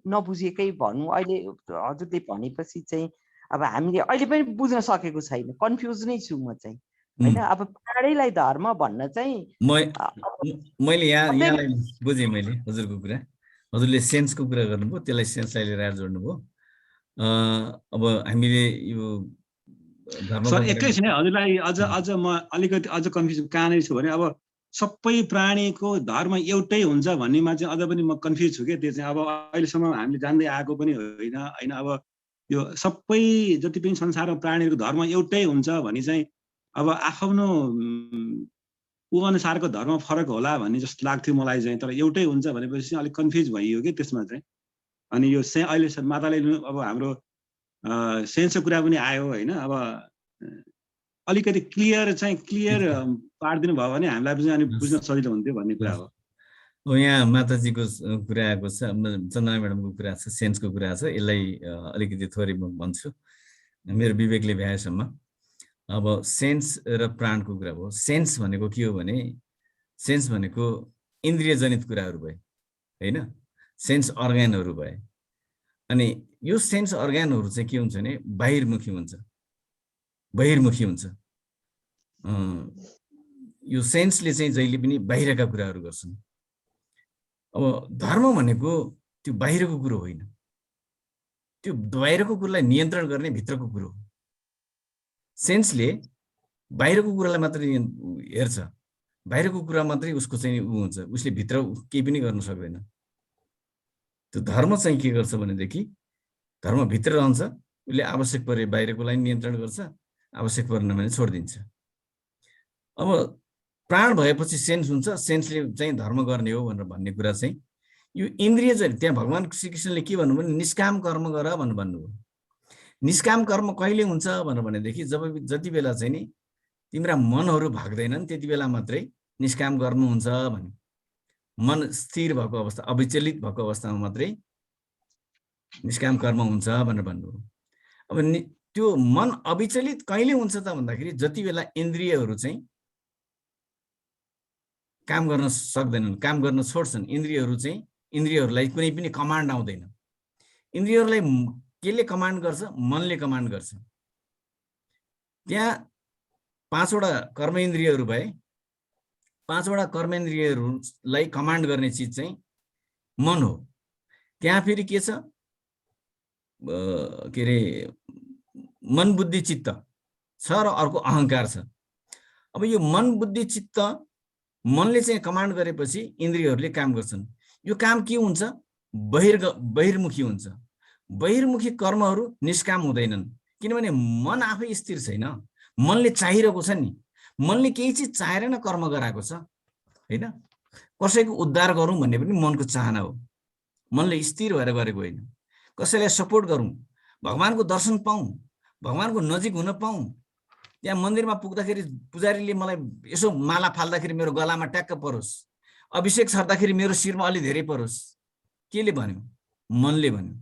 नबुझेकै भनौँ। अहिले हजुरले भनेपछि चाहिँ अब हामीले अहिले पनि बुझ्न सकेको छैन, कन्फ्युज नै छु म चाहिँ होइन। अब प्राणैलाई धर्म भन्न चाहिँ मैले यहाँलाई बुझेँ। मैले हजुरको कुरा, हजुरले सेन्सको कुरा गर्नुभयो, त्यसलाई सेन्सलाई लिएर जोड्नुभयो। अब हामीले यो सर एकैछिन है हजुरलाई अझ म अलिकति अझ कन्फ्युज कहाँनिर छु भने, अब सबै प्राणीको धर्म एउटै हुन्छ भन्नेमा चाहिँ अझ पनि म कन्फ्युज छु क्या। त्यो चाहिँ अब अहिलेसम्म हामीले जान्दै आएको पनि होइन। अब यो सबै जति पनि संसारमा प्राणीहरूको धर्म एउटै हुन्छ भने चाहिँ अब आफ्नो ऊ अनुसारको धर्म फरक होला भन्ने जस्तो लाग्थ्यो मलाई चाहिँ। तर एउटै हुन्छ भनेपछि अलिक कन्फ्युज भइयो कि त्यसमा चाहिँ। अनि यो अहिले माताले अब हाम्रो सेन्सको कुरा पनि आयो होइन। अब अलिकति क्लियर पारिदिनु भयो भने हामीलाई पनि अनि बुझ्न सजिलो हुन्थ्यो भन्ने कुरा हो। यहाँ माताजीको कुरा आएको छ, चन्दना म्याडमको कुरा छ, सेन्सको कुरा छ। यसलाई अलिकति थोरै म भन्छु मेरो विवेकले भ्याएसम्म। अब सेन्स र प्राणको कुरा भयो। सेन्स भनेको के हो भने, सेन्स भनेको इन्द्रिय जनित कुराहरू भयो होइन। सेन्स अर्ग्यानहरू भए। अनि यो सेन्स अर्ग्यानहरू चाहिँ के हुन्छ भने बहिर्मुखी हुन्छ। यो सेन्सले चाहिँ जहिले पनि बाहिरका कुराहरू गर्छन्। अब धर्म भनेको त्यो बाहिरको कुरो होइन, त्यो बाहिरको कुरालाई नियन्त्रण गर्ने भित्रको कुरो हो। सेन्सले बाहिरको कुरालाई मात्रै हेर्छ, बाहिरको कुरा मात्रै उसको चाहिँ ऊ हुन्छ, उसले भित्र केही पनि गर्न सक्दैन। त्यो धर्म चाहिँ के गर्छ भनेदेखि धर्मभित्र रहन्छ, उसले आवश्यक परे बाहिरकोलाई नियन्त्रण गर्छ, आवश्यक परेन भने छोडिदिन्छ। अब प्राण भएपछि सेन्स हुन्छ, सेन्सले चाहिँ धर्म गर्ने हो भनेर भन्ने कुरा चाहिँ यो इन्द्रिय चाहिँ त्यहाँ भगवान श्रीकृष्णले के भन्नु भने निष्काम कर्म गर भनेर भन्नुभयो। निष्काम कर्म कहिले हुन्छ भनेर भनेदेखि जति बेला चाहिँ नि तिम्रा मनहरू भाग्दैनन् त्यति बेला मात्रै निष्काम कर्म हुन्छ भन्यो। मन स्थिर भएको अवस्था, अविचलित भएको अवस्थामा मात्रै निष्काम कर्म हुन्छ भनेर भन्नुभयो। अब त्यो मन अविचलित कहिले हुन्छ त भन्दाखेरि जति बेला इन्द्रियहरू चाहिँ काम गर्न सक्दैनन्, काम गर्न छोड्छन्, इन्द्रियहरूलाई कुनै पनि कमान्ड आउँदैन। इन्द्रियहरूलाई केले कमान्ड गर्छ? मनले कमान्ड गर्छ। त्यहाँ 5 वटा कर्मेन्द्रियहरू भए, 5 वटा कर्मेन्द्रियहरूलाई कमान्ड गर्ने चिज चाहिँ मन हो। त्यहाँ फेरि के छ? के अरे मन बुद्धि चित्त छ र अर्को अहङ्कार छ। अब यो मन बुद्धि चित्त मनले चाहिँ कमान्ड गरेपछि इन्द्रियहरूले काम गर्छन्। यो काम के हुन्छ? बहिर्मुखी हुन्छ। बहिर्मुखी कर्महरू निष्काम हुँदैनन्, किनभने मन आफै स्थिर छैन। मनले चाहिरहेको छ नि, मनले केही चिज चाहेर न कर्म गराएको छ होइन। कसैको उद्धार गरौँ भन्ने पनि मनको चाहना हो, मनले स्थिर भएर गरेको होइन। कसैलाई सपोर्ट गरौँ, भगवानको दर्शन पाऊँ, भगवानको नजिक हुन पाऊँ। त्यहाँ मन्दिरमा पुग्दाखेरि पुजारीले मलाई यसो माला फाल्दाखेरि मेरो गलामा ट्याक्क परोस्, अभिषेक छर्दाखेरि मेरो शिरमा अलि धेरै परोस्। केले भन्यो? मनले भन्यो।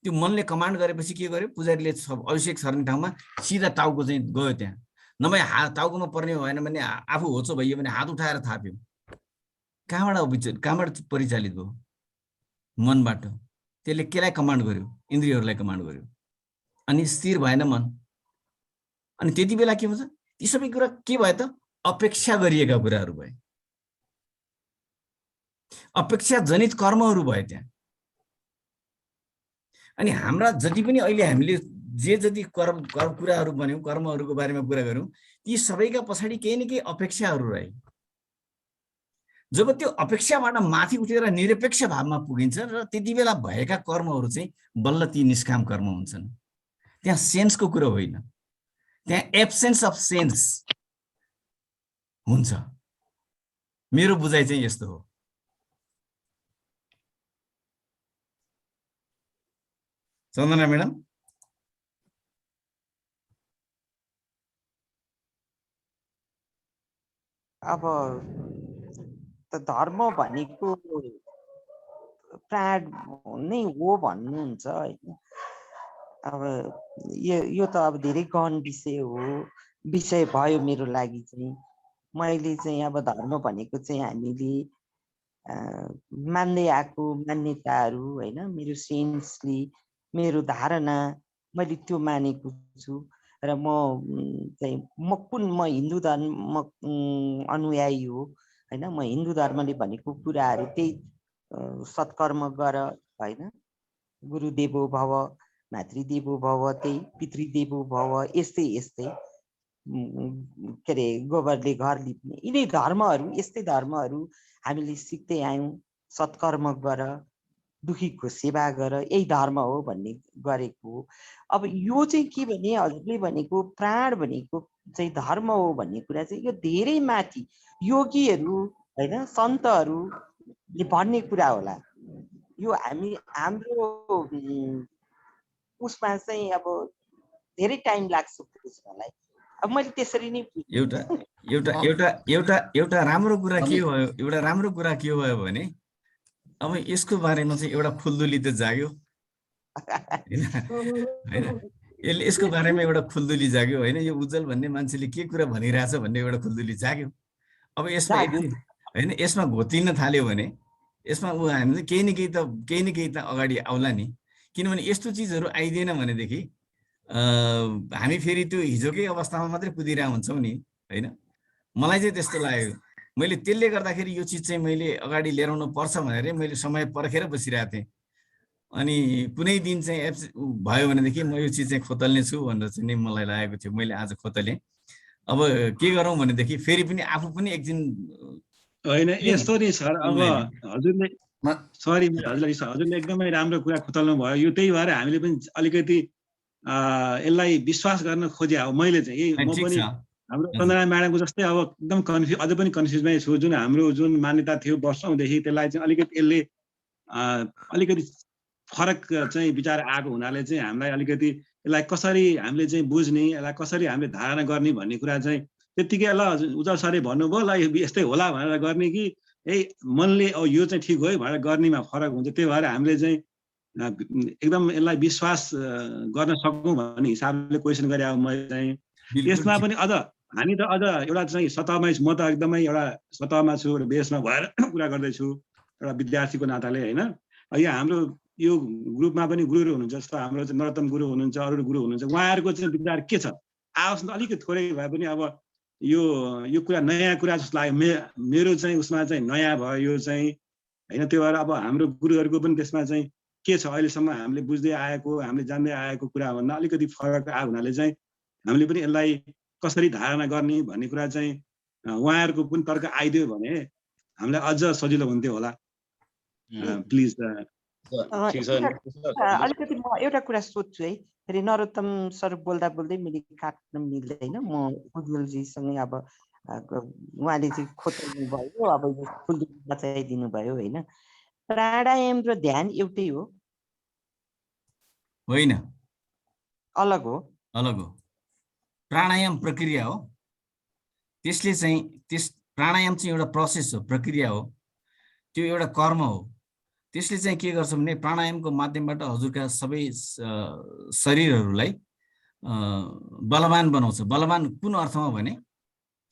त्यो मनले कमान्ड गरेपछि के गर्यो? पुजारीले अभिषेक छर्ने ठाउँमा सिधा टाउको चाहिँ गयो त्यहाँ, नभए टाउकोमा पर्ने भएन भने आफू होचो भइयो भने हात उठाएर थाप्यो। कहाँबाट परिचालित भयो? मनबाट। त्यसले केलाई कमान्ड गर्यो? इन्द्रियहरूलाई कमान्ड गर्यो। अनि स्थिर भएन मन। अनि त्यति बेला के हुन्छ? ती सबै कुरा के भयो त? अपेक्षा गरिएका कुराहरू भए, अपेक्षा जनित कर्महरू भए त्यहाँ। अनि हाम्रा जति पनि अहिले हामीले जे जति कुराहरू बन्यौँ, कर्महरूको बारेमा कुरा गऱ्यौँ, ती सबैका पछाडि केही न केही अपेक्षाहरू रहे। जब त्यो अपेक्षाबाट माथि उठेर निरपेक्ष भावमा पुगिन्छ र त्यति बेला भएका कर्महरू चाहिँ बल्ल ती निष्काम कर्म हुन्छन्। त्यहाँ सेन्सको कुरो होइन, त्यहाँ एब्सेन्स अफ सेन्स हुन्छ। मेरो बुझाइ चाहिँ यस्तो हो। चन्दना म्याडम, अब त धर्म भनेको प्राण नै हो भन्नुहुन्छ होइन। अब यो त अब धेरै गहन विषय भयो मेरो लागि चाहिँ। मैले चाहिँ अब धर्म भनेको चाहिँ हामीले मान्दै आएको मान्यताहरू होइन, मेरो सेन्सले, मेरो धारणा, मैले त्यो मानेको छु। र म हिन्दू धर्म अनुयायी हो होइन। म हिन्दू धर्मले भनेको कुराहरू त्यही सत्कर्म गर होइन, गुरुदेवो भव, मातृदेवो भव, त्यही पितृदेवो भव, यस्तै के अरे गोबरले घर लिप्ने, यिनै धर्महरू, यस्तै धर्महरू हामीले सिक्दै आयौँ। सत्कर्म गर, दुखीको सेवा गर, यही धर्म हो भन्ने गरेको हो। अब यो चाहिँ के भने हजुरले भनेको प्राण भनेको चाहिँ धर्म हो भन्ने कुरा चाहिँ यो धेरै माथि योगीहरू होइन, सन्तहरूले भन्ने कुरा होला। यो हाम्रो उसमा चाहिँ अब धेरै टाइम लाग्छ बुझ्नलाई। अब मैले त्यसरी नै एउटा राम्रो कुरा के भयो, एउटा राम्रो कुरा के भयो भने अब यसको बारेमा चाहिँ एउटा खुल्दुली त जाग्यो होइन। यसको बारेमा एउटा खुल्दुली जाग्यो होइन। यो उज्जवल भन्ने मान्छेले के कुरा भनिरहेछ भन्ने एउटा खुल्दुली जाग्यो। अब यसमा होइन, यसमा घोत्लिन थाल्यो भने यसमा हामी केही न केही त अगाडि आउला नि, किनभने यस्तो चिजहरू आइदिएन भनेदेखि हामी फेरि त्यो हिजोकै अवस्थामा मात्रै कुदिरहेको हुन्छौँ नि, होइन? मलाई चाहिँ त्यस्तो लाग्यो। मैले त्यसले गर्दाखेरि यो चिज चाहिँ मैले अगाडि लिएर आउनु पर्छ भनेर मैले समय पर्खेर बसिरहेको थिएँ। अनि कुनै दिन चाहिँ भयो भनेदेखि म यो चिज चाहिँ खोतल्ने छु भनेर चाहिँ नि मलाई लागेको थियो। मैले आज खोतलेँ। अब के गरौँ भनेदेखि फेरि पनि आफू पनि एकदिन होइन यस्तो नि सर, अब हजुरले सरी हजुरले एकदमै राम्रो कुरा खोतल्नु भयो। यो त्यही भएर हामीले पनि अलिकति यसलाई विश्वास गर्न खोजे हो। मैले चाहिँ म पनि हाम्रो चन्द्रना म्याडमको जस्तै अब एकदम अझ पनि कन्फ्युजमै छु। जुन हाम्रो जुन मान्यता थियो वर्षौँदेखि त्यसलाई चाहिँ अलिकति यसले अलिकति फरक चाहिँ विचार आएको हुनाले चाहिँ हामीलाई अलिकति यसलाई कसरी हामीले चाहिँ बुझ्ने, यसलाई कसरी हामीले धारणा गर्ने भन्ने कुरा चाहिँ त्यतिकै ल उज्जवल सरले भन्नुभयो ल यस्तै होला भनेर गर्ने कि मनले यो चाहिँ ठिक हो है भनेर गर्नेमा फरक हुन्छ। त्यही भएर हामीले चाहिँ एकदम यसलाई विश्वास गर्न सकौँ भन्ने हिसाबले क्वेसन गरे अब मैले चाहिँ यसमा पनि अझ हामी त अझ एउटा चाहिँ सतहमै म त एकदमै एउटा सतहमा छु, एउटा बेसमा भएर कुरा गर्दैछु एउटा विद्यार्थीको नाताले, होइन? यहाँ हाम्रो यो ग्रुपमा पनि गुरुहरू हुनुहुन्छ, जस्तो हाम्रो चाहिँ नरोत्तम गुरु हुनुहुन्छ, अरू गुरु हुनुहुन्छ। उहाँहरूको चाहिँ विचार के छ आओस् न, अलिकति थोरै भए पनि। अब यो कुरा नयाँ कुरा जस्तो लाग्यो मेरो चाहिँ उसमा चाहिँ नयाँ भयो यो चाहिँ, होइन? त्यो भएर अब हाम्रो गुरुहरूको पनि त्यसमा चाहिँ के छ अहिलेसम्म हामीले बुझ्दै आएको, हामीले जान्दै आएको कुराभन्दा अलिकति फरक आएको हुनाले चाहिँ हामीले पनि यसलाई कसरी धारणा गर्ने भन्ने कुरा चाहिँ उहाँहरूको पनि तर्क आइदियो भने हामीलाई अझ सजिलो हुन्थ्यो होला। प्लिज। अलिकति म एउटा कुरा सोध्छु है, फेरि नरोत्तम सर बोल्दा बोल्दै मैले काट्न मिल्दैन। म उज्जवलजीसँगै अब उहाँले चाहिँ खोज्नु भयो, अब बचाइदिनु भयो, होइन? प्राणायाम र ध्यान एउटै हो? होइन, अलग हो। अलग हो। प्राणायाम प्रक्रिया हो। त्यसले चाहिँ प्राणायाम चाहिँ एउटा प्रोसेस हो, प्रक्रिया हो, त्यो एउटा कर्म हो। त्यसले चाहिँ के गर्छ भने प्राणायामको माध्यमबाट हजुरका सबै शरीरहरूलाई बलवान बनाउँछ। बलवान कुन अर्थमा भने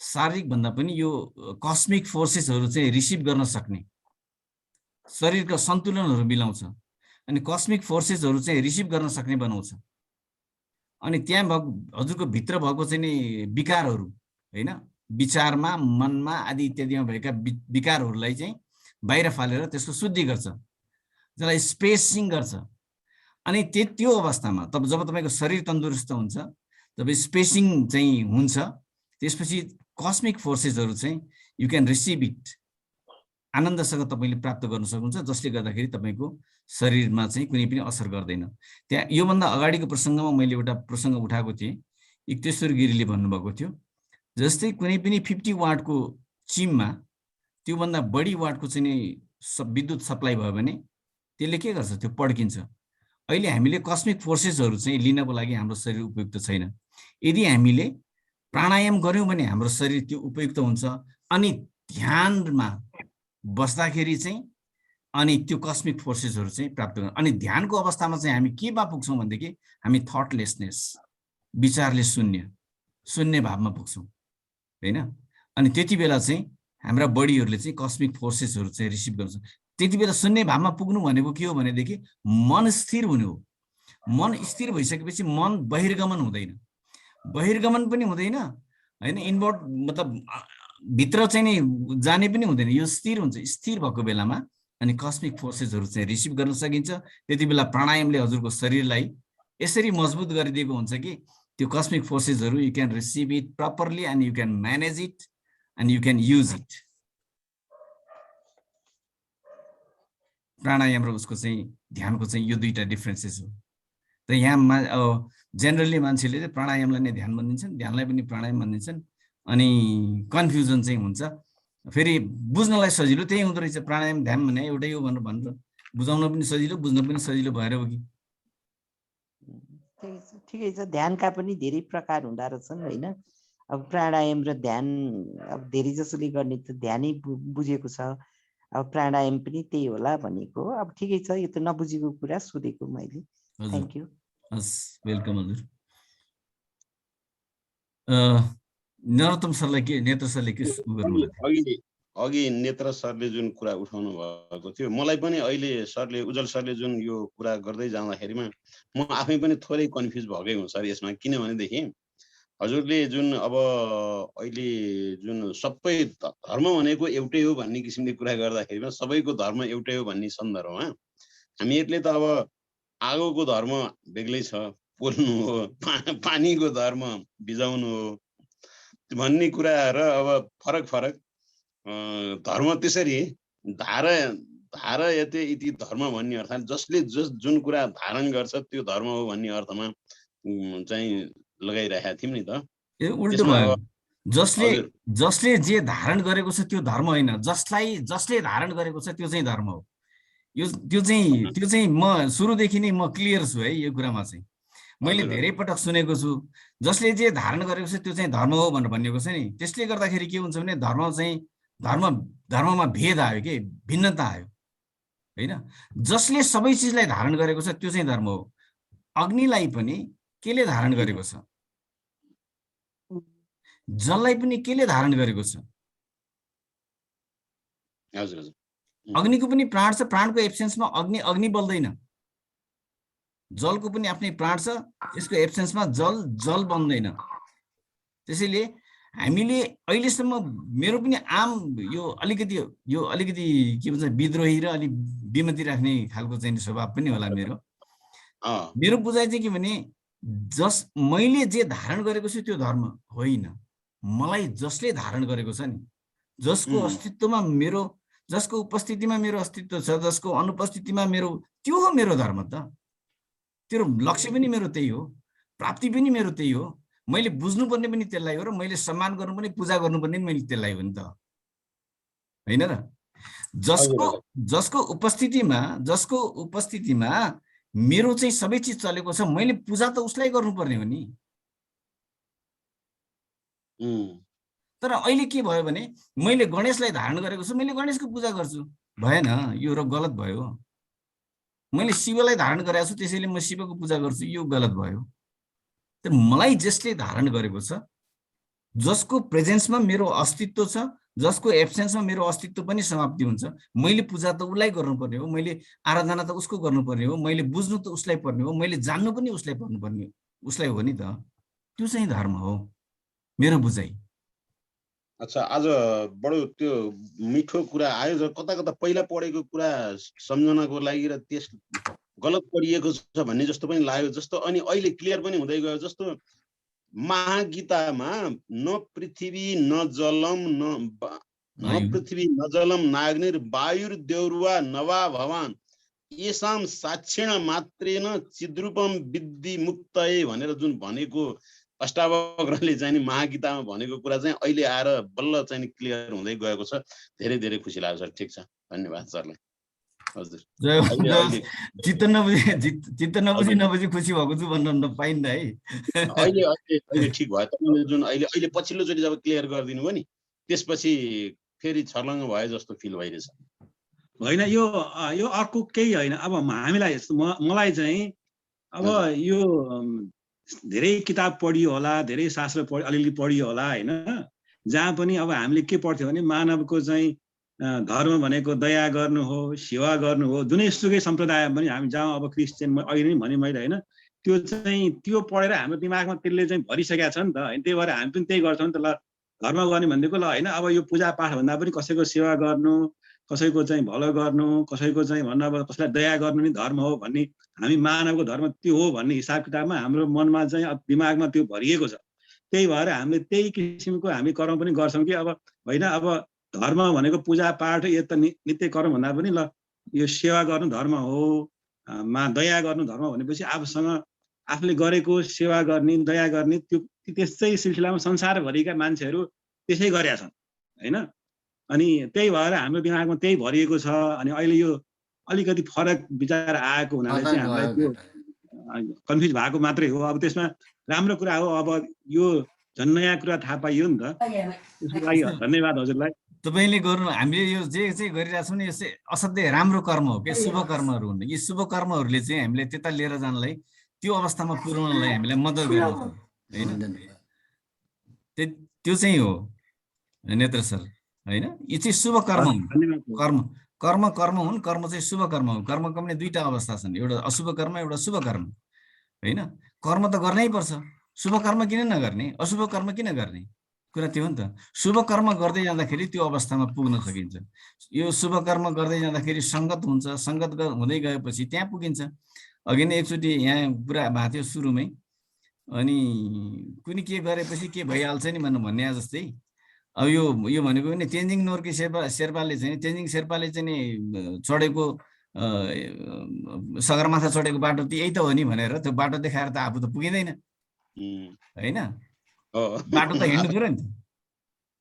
शारीरिक भन्दा पनि यो कस्मिक फोर्सेसहरू चाहिँ रिसिभ गर्न सक्ने, शरीरका सन्तुलनहरू मिलाउँछ अनि कस्मिक फोर्सेसहरू चाहिँ रिसिभ गर्न सक्ने बनाउँछ। अनि त्यहाँ हजुरको भित्र भएको चाहिँ नि विकारहरू, होइन, विचारमा, मनमा आदि इत्यादिमा भएका विकारहरूलाई चाहिँ बाहिर फालेर त्यसको शुद्धि गर्छ, त्यसलाई स्पेसिङ गर्छ। अनि त्यो अवस्थामा जब तपाईँको शरीर तन्दुरुस्त हुन्छ, जब स्पेसिङ चाहिँ हुन्छ, त्यसपछि कस्मिक फोर्सेसहरू चाहिँ यु क्यान रिसिभ इट, आनन्दसँग तपाईँले प्राप्त गर्न सक्नुहुन्छ, जसले गर्दाखेरि तपाईँको शरीरमा चाहिँ कुनै पनि असर गर्दैन। त्यहाँ योभन्दा अगाडिको प्रसङ्गमा मैले एउटा प्रसङ्ग उठाएको थिएँ, युक्तेश्वर गिरीले भन्नुभएको थियो, जस्तै कुनै पनि 50 वाटको चिममा त्योभन्दा बढी वाटको चाहिँ नि विद्युत सप्लाई भयो भने त्यसले के गर्छ, त्यो पड्किन्छ। अहिले हामीले कस्मिक फोर्सेसहरू चाहिँ लिनको लागि हाम्रो शरीर उपयुक्त छैन। यदि हामीले प्राणायाम गर्यौँ भने हाम्रो शरीर त्यो उपयुक्त हुन्छ। अनि ध्यानमा बस्दाखेरि चाहिँ अनि त्यो कस्मिक फोर्सेसहरू चाहिँ प्राप्त गर्छ। अनि ध्यानको अवस्थामा चाहिँ हामी केमा पुग्छौँ भनेदेखि हामी थटलेसनेस, विचारले शून्य भावमा पुग्छौँ, होइन? अनि त्यति बेला चाहिँ हाम्रा बडीहरूले चाहिँ कस्मिक फोर्सेसहरू चाहिँ रिसिभ गर्छ। त्यति बेला शून्य भावमा पुग्नु भनेको के हो भनेदेखि मन स्थिर हुने हो। मन स्थिर भइसकेपछि मन बहिर्गमन हुँदैन, बहिर्गमन पनि हुँदैन, होइन, इनवर्ड मतलब भित्र चाहिँ नि जाने पनि हुँदैन, यो स्थिर हुन्छ। स्थिर भएको बेलामा अनि कस्मिक फोर्सेसहरू चाहिँ रिसिभ गर्न सकिन्छ। त्यति बेला प्राणायामले हजुरको शरीरलाई यसरी मजबुत गरिदिएको हुन्छ कि त्यो कस्मिक फोर्सेसहरू you can receive it properly and you can manage it and you can use it. Pranayama र उसको चाहिँ ध्यानको चाहिँ यो दुईटा डिफ्रेन्सेस हो। त यहाँ जेनरली मान्छेले चाहिँ प्राणायामलाई नै ध्यान भनिदिन्छन्, ध्यानलाई पनि प्राणायाम भनिदिन्छन्, अनि कन्फ्युजन चाहिँ हुन्छ। फेरि बुझ्नलाई सजिलो त्यही हुँदो रहेछ, प्राणायाम ध्यान भने एउटै हो भनेर भन्छ, बुझाउन पनि सजिलो, बुझ्न पनि सजिलो भएर हो कि? ठिकै छ। ध्यानका पनि धेरै प्रकार हुँदो रहेछन्, होइन? अब प्राणायाम र ध्यान अब धेरै जसोले गर्ने त ध्यानै बुझेको छ, अब प्राणायाम पनि त्यही होला भनेको। अब ठिकै छ, यो त नबुझेको कुरा सोधेको मैले। Thank you. हस्, वेलकम हजुर। नरोत्तम सरलाई के, नेत्र सरले के गर्नु? अघि नेत्र सरले जुन कुरा उठाउनु भएको थियो मलाई पनि अहिले सरले उज्जवल सरले जुन यो कुरा गर्दै जाँदाखेरिमा म आफै पनि थोरै कन्फ्युज भएकै हुँ सर यसमा। किनभनेदेखि हजुरले जुन अब अहिले जुन सबै धर्म भनेको एउटै हो भन्ने किसिमले कुरा गर्दाखेरिमा सबैको धर्म एउटै हो भन्ने सन्दर्भमा हामीहरूले त अब आगोको धर्म बेग्लै छ, पोल्नु हो, पानीको धर्म बिजाउनु हो भन्ने कुरा र अब फरक फरक धर्म त्यसरी धारा यते इति धर्म भन्ने अर्थात् जसले जुन कुरा धारण गर्छ त्यो धर्म हो भन्ने अर्थमा चाहिँ लगाइरहेका थियौँ नि त। उल्टो भयो। जसले जे धारण गरेको छ त्यो धर्म होइन, जसले धारण गरेको छ त्यो चाहिँ धर्म हो। त्यो चाहिँ म सुरुदेखि नै म क्लियर छु है यो कुरामा चाहिँ। मैले धेरै पटक सुनेको छु जसले जे धारण गरेको छ त्यो चाहिँ धर्म हो भनेर भनिएको छ नि। त्यसले गर्दाखेरि के हुन्छ भने धर्ममा भेद आयो कि भिन्नता आयो होइन। जसले सबै चिजलाई धारण गरेको छ त्यो चाहिँ धर्म हो। अग्निलाई पनि केले धारण गरेको छ, जललाई पनि केले धारण गरेको छ। अग्निको पनि प्राण छ, प्राणको एब्सेन्समा अग्नि बल्दैन। जलको पनि आफ्नै प्राण छ, यसको एब्सेन्समा जल बन्दैन। त्यसैले हामीले अहिलेसम्म मेरो पनि आम यो अलिकति के भन्छ विद्रोही र अलिक विमति राख्ने खालको चाहिँ स्वभाव पनि होला मेरो बुझाइ चाहिँ के भने मैले जे धारण गरेको छु त्यो धर्म होइन। मलाई जसले धारण गरेको छ नि, जसको अस्तित्वमा जसको उपस्थितिमा मेरो अस्तित्व छ, जसको अनुपस्थितिमा त्यो हो मेरो धर्म त। त्यो लक्ष्य पनि मेरो त्यही हो, प्राप्ति पनि मेरो त्यही हो। मैले बुझ्नुपर्ने पनि त्यसलाई हो र मैले सम्मान गर्नु पनि पूजा गर्नुपर्ने पनि मैले त्यसलाई हो नि त, होइन र? जसको उपस्थितिमा मेरो चाहिँ सबै चिज चलेको छ, मैले पूजा त उसलाई गर्नुपर्ने हो नि। तर अहिले के भयो भने मैले गणेशलाई धारण गरेको छु, मैले गणेशको पूजा गर्छु, भएन, यो गलत भयो। मैले शिवलाई धारण गरेको छु त्यसैले म शिवको पूजा गर्छु, यो गलत भयो। तर मलाई जसले धारण गरेको छ, जसको प्रेजेन्समा मेरो अस्तित्व छ, जसको एब्सेन्समा मेरो अस्तित्व पनि समाप्ति हुन्छ, मैले पूजा त उसलाई गर्नुपर्ने हो, मैले आराधना त उसको गर्नुपर्ने हो, मैले बुझ्नु त उसलाई पर्ने हो, मैले जान्नु पनि उसलाई हो नि त। त्यो चाहिँ धर्म हो मेरो बुझाइ। अच्छा, आज बडो त्यो मिठो कुरा आयो। कता कता पहिला पढेको कुरा सम्झनाको लागि र त्यस गलत पढिएको छ भन्ने जस्तो पनि लाग्यो जस्तो, अनि अहिले क्लियर पनि हुँदै गयो जस्तो। महागीतामा न पृथ्वी न जलम नाग्निर वायुर देउरुवा नवा भवान येसाम साक्षिण मात्रेन चिद्रूपम विद्धि मुक्तये भनेर जुन भनेको अष्टावक्रले चाहिँ महागीतामा भनेको कुरा चाहिँ अहिले आएर बल्ल चाहिँ क्लियर हुँदै गएको छ। धेरै धेरै खुसी लाग्यो सर। ठिक छ, धन्यवाद सरलाई। हजुर, चित्त नबुझी खुसी भएको छु भन्न पाइन्न है। अहिले ठिक भयो। तपाईँले जुन अहिले पछिल्लोचोटि जब क्लियर गरिदिनु भयो नि, त्यसपछि फेरि छर्लङ्ग भयो जस्तो फिल भइरहेछ। होइन, यो अर्को केही होइन। अब मलाई चाहिँ अब यो धेरै किताब पढियो होला, धेरै शास्त्र अलिअलि पढियो होला होइन, जहाँ पनि अब हामीले के पढ्थ्यो भने मानवको चाहिँ धर्म भनेको दया गर्नु हो, सेवा गर्नु हो। जुनैसुकै सम्प्रदाय पनि हामी जहाँ अब क्रिस्चियन अहिले नै भने मैले होइन, त्यो पढेर हाम्रो दिमागमा त्यसले चाहिँ भरिसकेको छ नि त होइन। त्यही भएर हामी पनि त्यही गर्छौँ नि त। ल, धर्म गर्ने भनेको ल होइन, अब यो पूजापाठ भन्दा पनि कसैको सेवा गर्नु, कसैको चाहिँ भलो गर्नु, कसैको चाहिँ भन्नु अब कसैलाई दया गर्नु नि धर्म हो भन्ने हामी मानवको धर्म त्यो हो भन्ने हिसाब किताबमा हाम्रो मनमा चाहिँ दिमागमा त्यो भरिएको छ। त्यही भएर हामीले त्यही किसिमको हामी कर्म पनि गर्छौँ कि अब होइन, अब धर्म भनेको पूजापाठ यो त नित्य कर्म भन्दा पनि ल यो सेवा गर्नु धर्म हो, दया गर्नु धर्म भनेपछि आफूले गरेको सेवा गर्ने, दया गर्ने त्यसै सिलसिलामा संसारभरिका मान्छेहरू त्यसै गरेका छन् होइन। अनि त्यही भएर हाम्रो दिमागमा त्यही भरिएको छ। अनि अहिले यो अलिकति फरक विचार आएको हुनाले चाहिँ हामीलाई त्यो कन्फ्युज भएको मात्रै हो। अब त्यसमा राम्रो कुरा हो, अब यो झन् नयाँ कुरा थाहा पाइयो नि त। त्यसको लागि धन्यवाद हजुरलाई। तपाईँले गर्नु, हामीले यो जे चाहिँ गरिरहेछौँ नि, यो असाध्यै राम्रो कर्म हो कि शुभ कर्महरू हुन्। यी शुभ कर्महरूले चाहिँ हामीलाई त्यता लिएर जानलाई, त्यो अवस्थामा पुर्याउनलाई हामीलाई मद्दत गर्छ होइन। त्यो चाहिँ हो नेत्र सर होइन? यो चाहिँ शुभ कर्म हुन्। धन्यवाद। कर्म हुन्। कर्म चाहिँ शुभ कर्म हो। कर्मको पनि दुईटा अवस्था छन्, एउटा अशुभ कर्म, एउटा शुभ कर्म, होइन? कर्म त गर्नै पर्छ, शुभ कर्म किन नगर्ने, अशुभ कर्म किन गर्ने, कुरा त्यो हो नि त। शुभ कर्म गर्दै जाँदाखेरि त्यो अवस्थामा पुग्न सकिन्छ। यो शुभ कर्म गर्दै जाँदाखेरि सङ्गत हुन्छ, सङ्गत हुँदै गएपछि त्यहाँ पुगिन्छ। अघि नै एकचोटि यहाँ कुरा भएको थियो सुरुमै, अनि कुनै के गरेपछि के भइहाल्छ नि भन्ने जस्तै। अब यो भनेको नि तेन्जिङ नोर्गे शेर्पाले चाहिँ तेन्जिङ शेर्पाले चाहिँ नि चढेको सगरमाथा चढेको बाटो त यही त हो नि भनेर त्यो बाटो देखाएर त आफू त पुगिँदैन, होइन? बाटो त हिँड्नु पर्यो नि,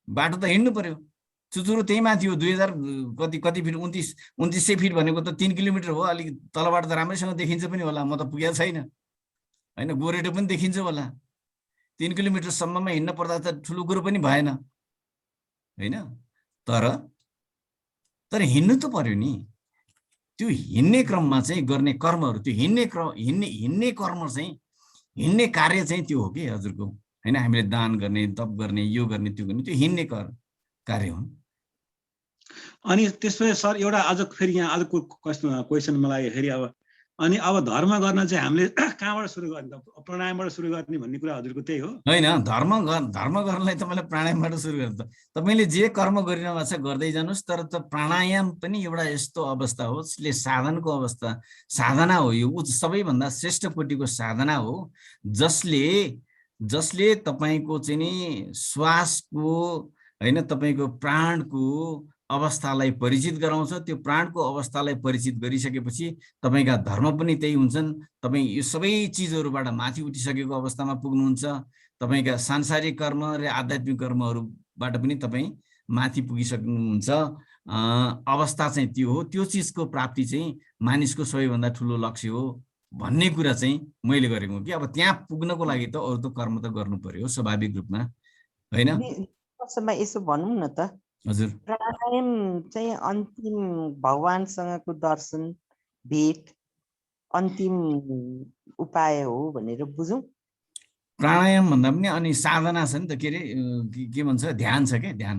बाटो त हिँड्नु पर्यो। चुचुरो त्यही माथि हो, 2000 कति फिट, 2900 फिट भनेको त 3 किलोमिटर हो। अलिक तलबाट त राम्रैसँग देखिन्छ पनि होला, म त पुगेको छैन, होइन? गोरेटो पनि देखिन्छ होला। 3 किलोमिटरसम्ममा हिँड्न पर्दा त ठुलो कुरो पनि भएन, होइन? तर हिँड्नु त पर्यो नि। त्यो हिँड्ने क्रममा चाहिँ गर्ने कर्महरू, त्यो हिँड्ने कर्म चाहिँ, हिँड्ने कार्य चाहिँ त्यो हो कि हजुरको, होइन? हामीले दान गर्ने, तप गर्ने, यो गर्ने, त्यो गर्ने, त्यो हिँड्ने कार्य हुन्। अनि त्यसपछि सर एउटा अझ फेरि यहाँ अझ क्वेसन मलाई फेरि अनि अब धर्म गर्न चाहिँ हामीले कहाँबाट सुरु गर्ने, प्राणायामबाट सुरु गर्ने भन्ने कुरा हजुरको त्यही हो? होइन, धर्म गर्नलाई तपाईँले प्राणायामबाट सुरु गर्नु। तपाईँले जे कर्म गरिरहनु भएको छ गर्दै जानुहोस्, तर त प्राणायाम पनि एउटा यस्तो अवस्था हो, यसले साधनको अवस्था, साधना हो। यो सबैभन्दा श्रेष्ठ कोटिको साधना हो, जसले तपाईँको चाहिँ नि श्वासको, होइन, तपाईँको प्राणको अवस्थालाई परिचित गराउँछ। त्यो प्राणको अवस्थालाई परिचित गरिसकेपछि तपाईँका धर्म पनि त्यही हुन्छन्। तपाईँ यो सबै चिजहरूबाट माथि उठिसकेको अवस्थामा पुग्नुहुन्छ। तपाईँका सांसारिक कर्म र आध्यात्मिक कर्महरूबाट पनि तपाईँ माथि पुगिसक्नुहुन्छ। अवस्था चाहिँ त्यो हो। त्यो चिजको प्राप्ति चाहिँ मानिसको सबैभन्दा ठुलो लक्ष्य हो भन्ने कुरा चाहिँ मैले गरेको हो कि अब त्यहाँ पुग्नको लागि त अरू त कर्म त गर्नु पर्यो स्वाभाविक रूपमा, होइन? यसो भनौँ न त, हजुर, प्राणायाम चाहिँ अन्तिम भगवानसँगको दर्शन, भेट, अन्तिम उपाय हो भनेर बुझौँ। प्राणायाम भन्दा पनि अनि साधना छ नि त, के अरे के भन्छ, ध्यान छ क्या, ध्यान।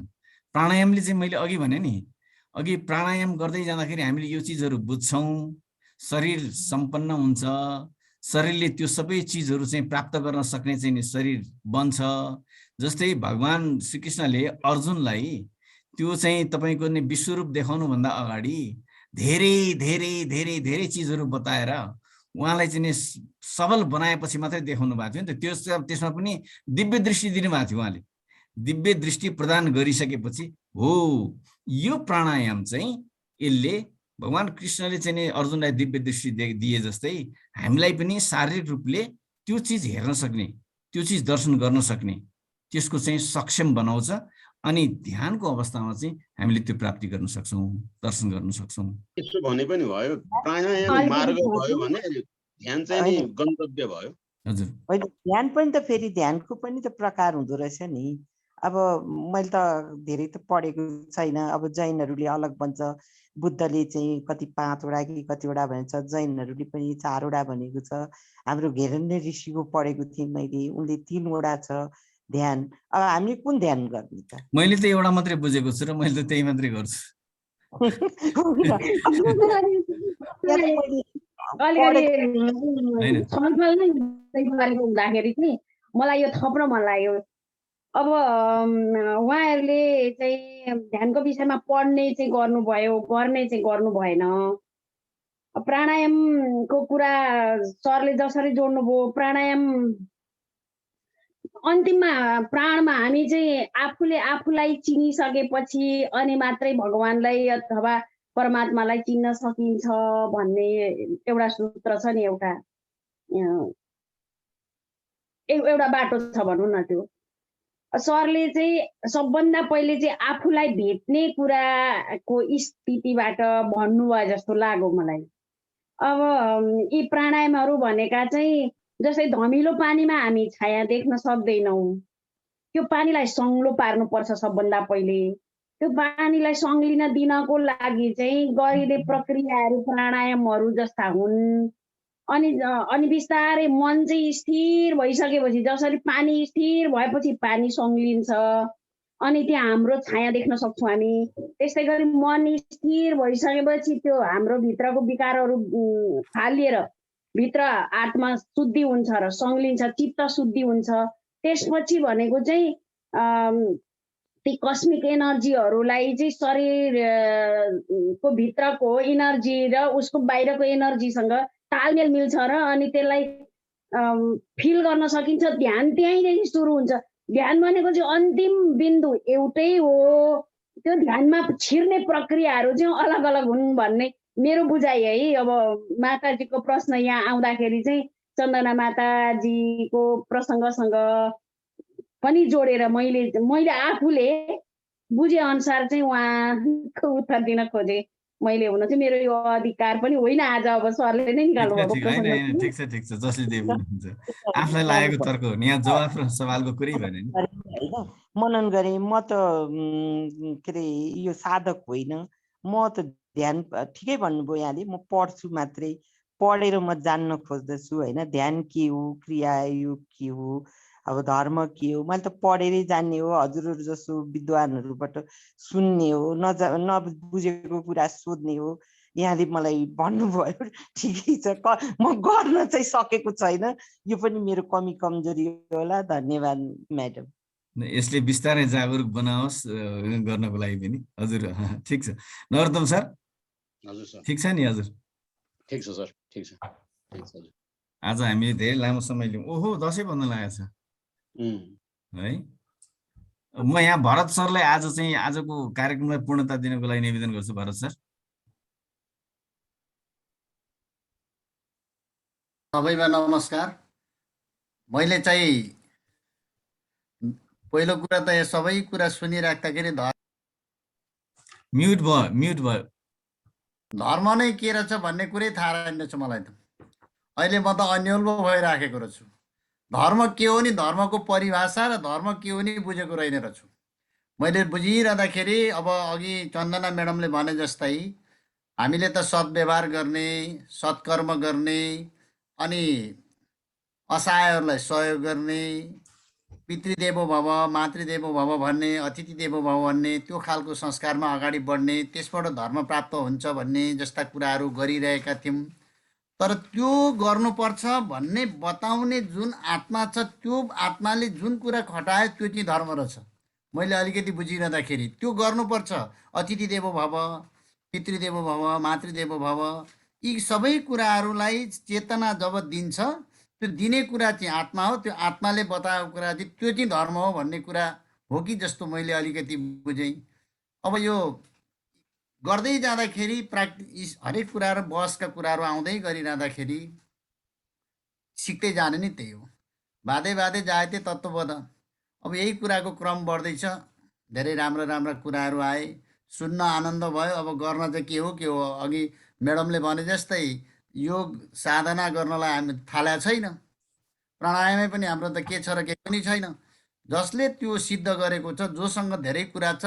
प्राणायामले चाहिँ मैले अघि भने नि, अघि प्राणायाम गर्दै जाँदाखेरि हामीले यो चिजहरू बुझ्छौँ, शरीर सम्पन्न हुन्छ, शरीरले त्यो सबै चिजहरू चाहिँ प्राप्त गर्न सक्ने चाहिँ नि शरीर बन्छ। जस्तै भगवान श्रीकृष्णले अर्जुनलाई त्यो चाहिँ तपाईँको नि विश्वरूप देखाउनुभन्दा अगाडि धेरै धेरै धेरै धेरै चिजहरू बताएर उहाँलाई चाहिँ नि सबल बनाएपछि मात्रै देखाउनु भएको थियो नि त। त्यसमा पनि दिव्य दृष्टि दिनुभएको थियो। उहाँले दिव्य दृष्टि प्रदान गरिसकेपछि हो यो प्राणायाम चाहिँ, यसले भगवान कृष्णले चाहिँ नि अर्जुनलाई दिव्य दृष्टि दिए जस्तै हामीलाई पनि शारीरिक रूपले त्यो चिज हेर्न सक्ने, त्यो चिज दर्शन गर्न सक्ने, त्यसको चाहिँ सक्षम बनाउँछ। अनि ध्यानको अवस्थामा चाहिँ हामीले त्यो प्राप्ति गर्न सक्छौँ, दर्शन गर्न सक्छौँ। यसो भने पनि भयो, प्राणायाम मार्ग भयो भने ध्यान चाहिँ नि गन्तव्य भयो। हजुर, होइन, ध्यान पनि त फेरि ध्यानको पनि त प्रकार हुँदो रहेछ नि। अब मैले त धेरै त पढेको छैन। अब जैनहरूले अलग भन्छ, बुद्धले चाहिँ कति 5वटा कि कतिवटा भन्छ, जैनहरूले पनि 4वटा भनेको छ। हाम्रो घेरण्य ऋषिको पढेको थिएँ मैले, उनले 3वटा छ ध्यान। अब हामीले कुन ध्यान गर्ने त? मैले त एउटा मात्रै बुझेको छु र मैले त त्यही मात्रै गर्छु। हुँदाखेरि चाहिँ मलाई यो थप्न मन लाग्यो। अब उहाँहरूले चाहिँ ध्यानको विषयमा पढ्ने चाहिँ गर्नुभयो, गर्ने चाहिँ गर्नु भएन। प्राणायामको कुरा सरले जसरी जोड्नुभयो, प्राणायाम अन्तिममा प्राणमा हामी चाहिँ आफूले आफूलाई चिनिसकेपछि अनि मात्रै भगवानलाई अथवा परमात्मालाई चिन्न सकिन्छ भन्ने एउटा सूत्र छ नि, एउटा बाटो छ भनौँ न। त्यो सरले चाहिँ सबभन्दा पहिले चाहिँ आफूलाई भेट्ने कुराको स्थितिबाट भन्नुभयो जस्तो लाग्यो मलाई। अब यी प्राणायामहरू भनेका चाहिँ जस्तै धमिलो पानीमा हामी छाया देख्न सक्दैनौँ, त्यो पानीलाई सङ्लो पार्नुपर्छ सबभन्दा पहिले। त्यो पानीलाई सङ्लिन दिनको लागि चाहिँ गरिने प्रक्रियाहरू प्राणायामहरू जस्ता हुन्। अनि बिस्तारै मन चाहिँ स्थिर भइसकेपछि, जसरी पानी स्थिर भएपछि पानी सङ्लिन्छ, अनि त्यहाँ हाम्रो छाया देख्न सक्छौँ हामी। त्यस्तै गरी मन स्थिर भइसकेपछि त्यो हाम्रो भित्रको विकारहरू फालिएर भित्र आत्मा शुद्धि हुन्छ र सङ्लिन्छ, चित्त शुद्धि हुन्छ। त्यसपछि भनेको चाहिँ ती कस्मिक एनर्जीहरूलाई चाहिँ शरीर को भित्रको एनर्जी र उसको बाहिरको एनर्जीसँग तालमेल मिल्छ र अनि त्यसलाई फिल गर्न सकिन्छ। ध्यान त्यहीँदेखि सुरु हुन्छ। ध्यान भनेको चाहिँ अन्तिम बिन्दु एउटै हो। त्यो ध्यानमा छिर्ने प्रक्रियाहरू चाहिँ अलग अलग हुन् भन्ने मेरो बुझाइ है। अब माताजीको प्रश्न यहाँ आउँदाखेरि चाहिँ चन्दना माताजीको प्रसङ्गसँग पनि जोडेर मैले आफूले बुझे अनुसार चाहिँ उहाँको उत्तर दिन खोजे। मैले हुन चाहिँ मेरो यो अधिकार पनि होइन। आज अब सरले नै निकाल्नु भएको प्रसङ्ग। ठिक छ जसले जे भन्नुहुन्छ आफूलाई लागेको तर्क हो नि। यहाँ जवाफ र सवालको कुरै भएन नि। होइन मनन गरेँ म त के अरे यो साधक होइन। म त ध्यान ठिकै भन्नुभयो यहाँले। म पढ्छु मात्रै, पढेर म जान्न खोज्दछु होइन। ध्यान के हो, क्रिया योग के हो, अब धर्म के हो, मैले त पढेरै जान्ने हो। हजुरहरू जस्तो विद्वानहरूबाट सुन्ने हो, नबुझेको कुरा सोध्ने हो। यहाँले मलाई भन्नुभयो ठिकै छ। म गर्न चाहिँ सकेको छैन। यो पनि मेरो कमी कमजोरी होला। धन्यवाद म्याडम। यसले बिस्तारै जागरुक बनाओस् गर्नको लागि पनि। हजुर ठिक छ। नरोत्तम सर। हजुर सर। ठिक छ नि हजुर? ठिक छ सर, ठिक छ। आज हामी धेरै लामो समय लियौँ। ओहो दसैँ बन्द लागेको छ है। म यहाँ भरत सरलाई आज चाहिँ आजको कार्यक्रमलाई पूर्णता दिनको लागि निवेदन गर्छु। भरत सर। सबैमा नमस्कार। मैले चाहिँ पहिलो कुरा त यो सबै कुरा सुनिराख्दाखेरि म्युट भयो। धर्म नै के रहेछ भन्ने कुरै थाहा रहेनछ मलाई त। अहिले म त अन्यल पो भइराखेको रहेछु। धर्म के हो नि, धर्मको परिभाषा र धर्म के हो नि बुझेको रहेन रहेछु। मैले बुझिरहँदाखेरि अब अघि चन्दना म्याडमले भने जस्तै हामीले त सद्व्यवहार गर्ने, सत्कर्म गर्ने, अनि असहायहरूलाई सहयोग गर्ने, पितृदेवो भव मातृदेवो भव भन्ने, अतिथि देवो भव भन्ने, त्यो खालको संस्कारमा अगाडि बढ्ने, त्यसबाट धर्म प्राप्त हुन्छ भन्ने जस्ता कुराहरू गरिरहेका थियौँ। तर त्यो गर्नुपर्छ भन्ने बताउने जुन आत्मा छ, त्यो आत्माले जुन कुरा खटायो त्यो चाहिँ धर्म रहेछ। मैले अलिकति बुझिरहँदाखेरि त्यो गर्नुपर्छ। अतिथि देवो भव, पितृदेवो भव, मातृदेवो भव, यी सबै कुराहरूलाई चेतना जब दिन्छ, त्यो दिने कुरा चाहिँ आत्मा हो। त्यो आत्माले बताएको कुरा चाहिँ त्यो चाहिँ धर्म हो भन्ने कुरा हो कि जस्तो मैले अलिकति बुझेँ। अब यो गर्दै जाँदाखेरि हरेक कुराहरू बहसका कुराहरू आउँदै गरिरहँदाखेरि सिक्दै जाने नि त्यही हो। बाधे बाधे जायते तत्त्वबोध। अब यही कुराको क्रम बढ्दैछ। धेरै राम्रा राम्रा कुराहरू आए, सुन्न आनन्द भयो। अब गर्न चाहिँ के हो। अघि म्याडमले भने जस्तै योग साधना गर्नलाई हामी थालेको छैन। प्राणायामै पनि हाम्रो त के छ र के पनि छैन। जसले त्यो सिद्ध गरेको छ, जोसँग धेरै कुरा छ,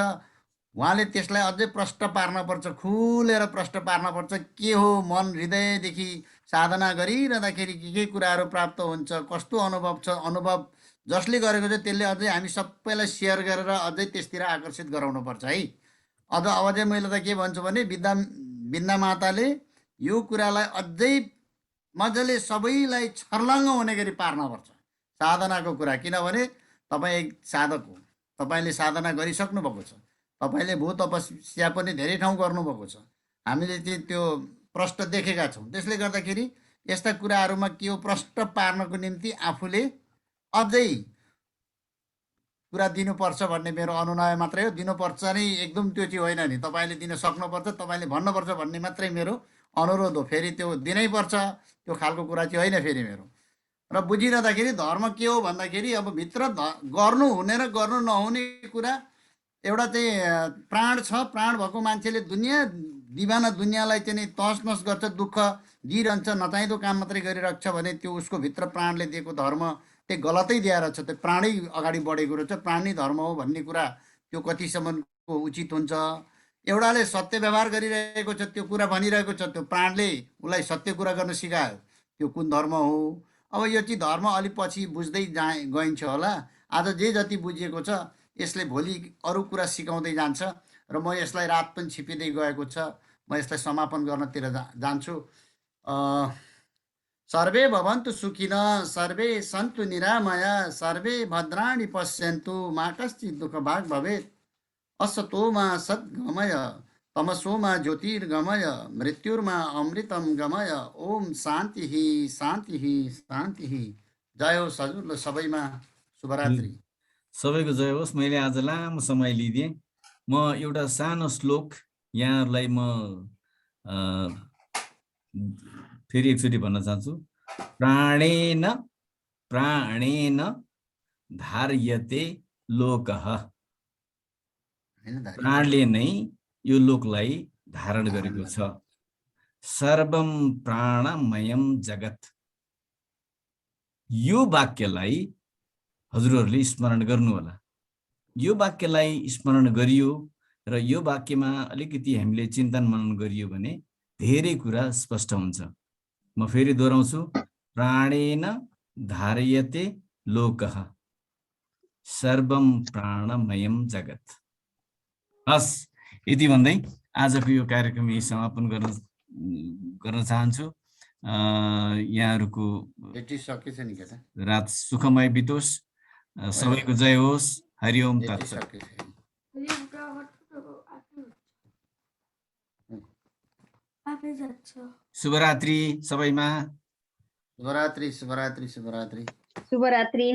उहाँले त्यसलाई अझै प्रष्ट पार्नुपर्छ, खुलेर प्रष्ट पार्नुपर्छ। के हो मन हृदयदेखि साधना गरिरहँदाखेरि के कुराहरू प्राप्त हुन्छ, कस्तो अनुभव छ, अनुभव जसले गरेको छ त्यसले अझै हामी सबैलाई सेयर गरेर अझै त्यसतिर आकर्षित गराउनुपर्छ है। अझ अब चाहिँ मैले त के भन्छु भने बिन्दा माताले यो कुरालाई अझै मजाले सबैलाई छर्लङ्ग हुने गरी पार्नुपर्छ साधनाको कुरा। किनभने तपाईँ एक साधक हो, तपाईँले साधना गरिसक्नु भएको छ, तपाईँले भू तपस्या पनि धेरै ठाउँ गर्नुभएको छ। हामीले चाहिँ त्यो प्रष्ट देखेका छौँ। त्यसले गर्दाखेरि यस्ता कुराहरूमा के हो, प्रष्ट पार्नको निम्ति आफूले अझै कुरा दिनुपर्छ भन्ने मेरो अनुनय मात्रै हो। दिनुपर्छ नै एकदम त्यो चाहिँ होइन नि, तपाईँले दिन सक्नुपर्छ, तपाईँले भन्नुपर्छ भन्ने मात्रै मेरो अनुरोध हो। फेरि त्यो दिनैपर्छ त्यो खालको कुरा चाहिँ होइन फेरि मेरो। र बुझिरहँदाखेरि धर्म के हो भन्दाखेरि अब भित्र गर्नु हुने र गर्नु नहुने कुरा एउटा चाहिँ प्राण छ। प्राण भएको मान्छेले दुनियाँ दिवाना दुनियाँलाई चाहिँ नि तहस नहस गर्छ, दुःख दिइरहन्छ, नचाहिँदो काम मात्रै गरिरहेको छ भने त्यो उसको भित्र प्राणले दिएको धर्म त्यो गलतै दिएर छ। त्यो प्राणै अगाडि बढेको रहेछ, प्राणी धर्म हो भन्ने कुरा त्यो कतिसम्मको उचित हुन्छ। एउटाले सत्य व्यवहार गरिरहेको छ, त्यो कुरा भनिरहेको छ, त्यो प्राणले उसलाई सत्य कुरा गर्न सिकायो, त्यो कुन धर्म हो। अब यो चाहिँ धर्म अलिक पछि बुझ्दै गइन्छ होला। आज जे जति बुझिएको छ यसले भोलि अरू कुरा सिकाउँदै जान्छ र म यसलाई रात पनि छिपिँदै गएको छ। म यसलाई समापन गर्नतिर जान्छु। सर्वे भवन्तु सुखिनः, सर्वे सन्तु निरामया, सर्वे भद्राणि पश्यन्तु, मा कश्चित् दुःखभाग् भवेत्। असतोमा सद्गमय, तमसोमा ज्योतिर्गमय, मृत्युर्मा अमृतं गमय। ओम शान्ति शान्ति शान्ति। जय होस् हजुर, सबैमा शुभरात्रि। सबैको जय होस्। मैले आज लामो समय लिदिएँ। म एउटा सानो श्लोक यहाँहरूलाई म फेरि एकचोटि भन्न चाहन्छु। प्राणेन प्राणेन धार्यते लोकः। प्राणले नै यो लोकलाई धारण गरेको छ। सर्वम प्राणमयम जगत। यो वाक्यलाई हजुरहरूले स्मरण गर्नु होला। यो वाक्यलाई स्मरण गरियो र यो वाक्यमा अलिकति हामीले चिन्तन मनन गरियो भने धेरै कुरा स्पष्ट हुन्छ। म फेरि दोहोऱ्याउँछु। प्राणेन धार्यते लोकः, सर्वम प्राणमयम जगत। हस्, यति भन्दै आजको यो कार्यक्रम यही समापन गर्न चाहन्छु। यहाँहरूको रात सुखमय बितोस्। सबैको जय होस्। हरिओम तत्सत। शुभरात्रि सबैमा। शुभरात्रि शुभरात्रि शुभरात्रि शुभरात्रि।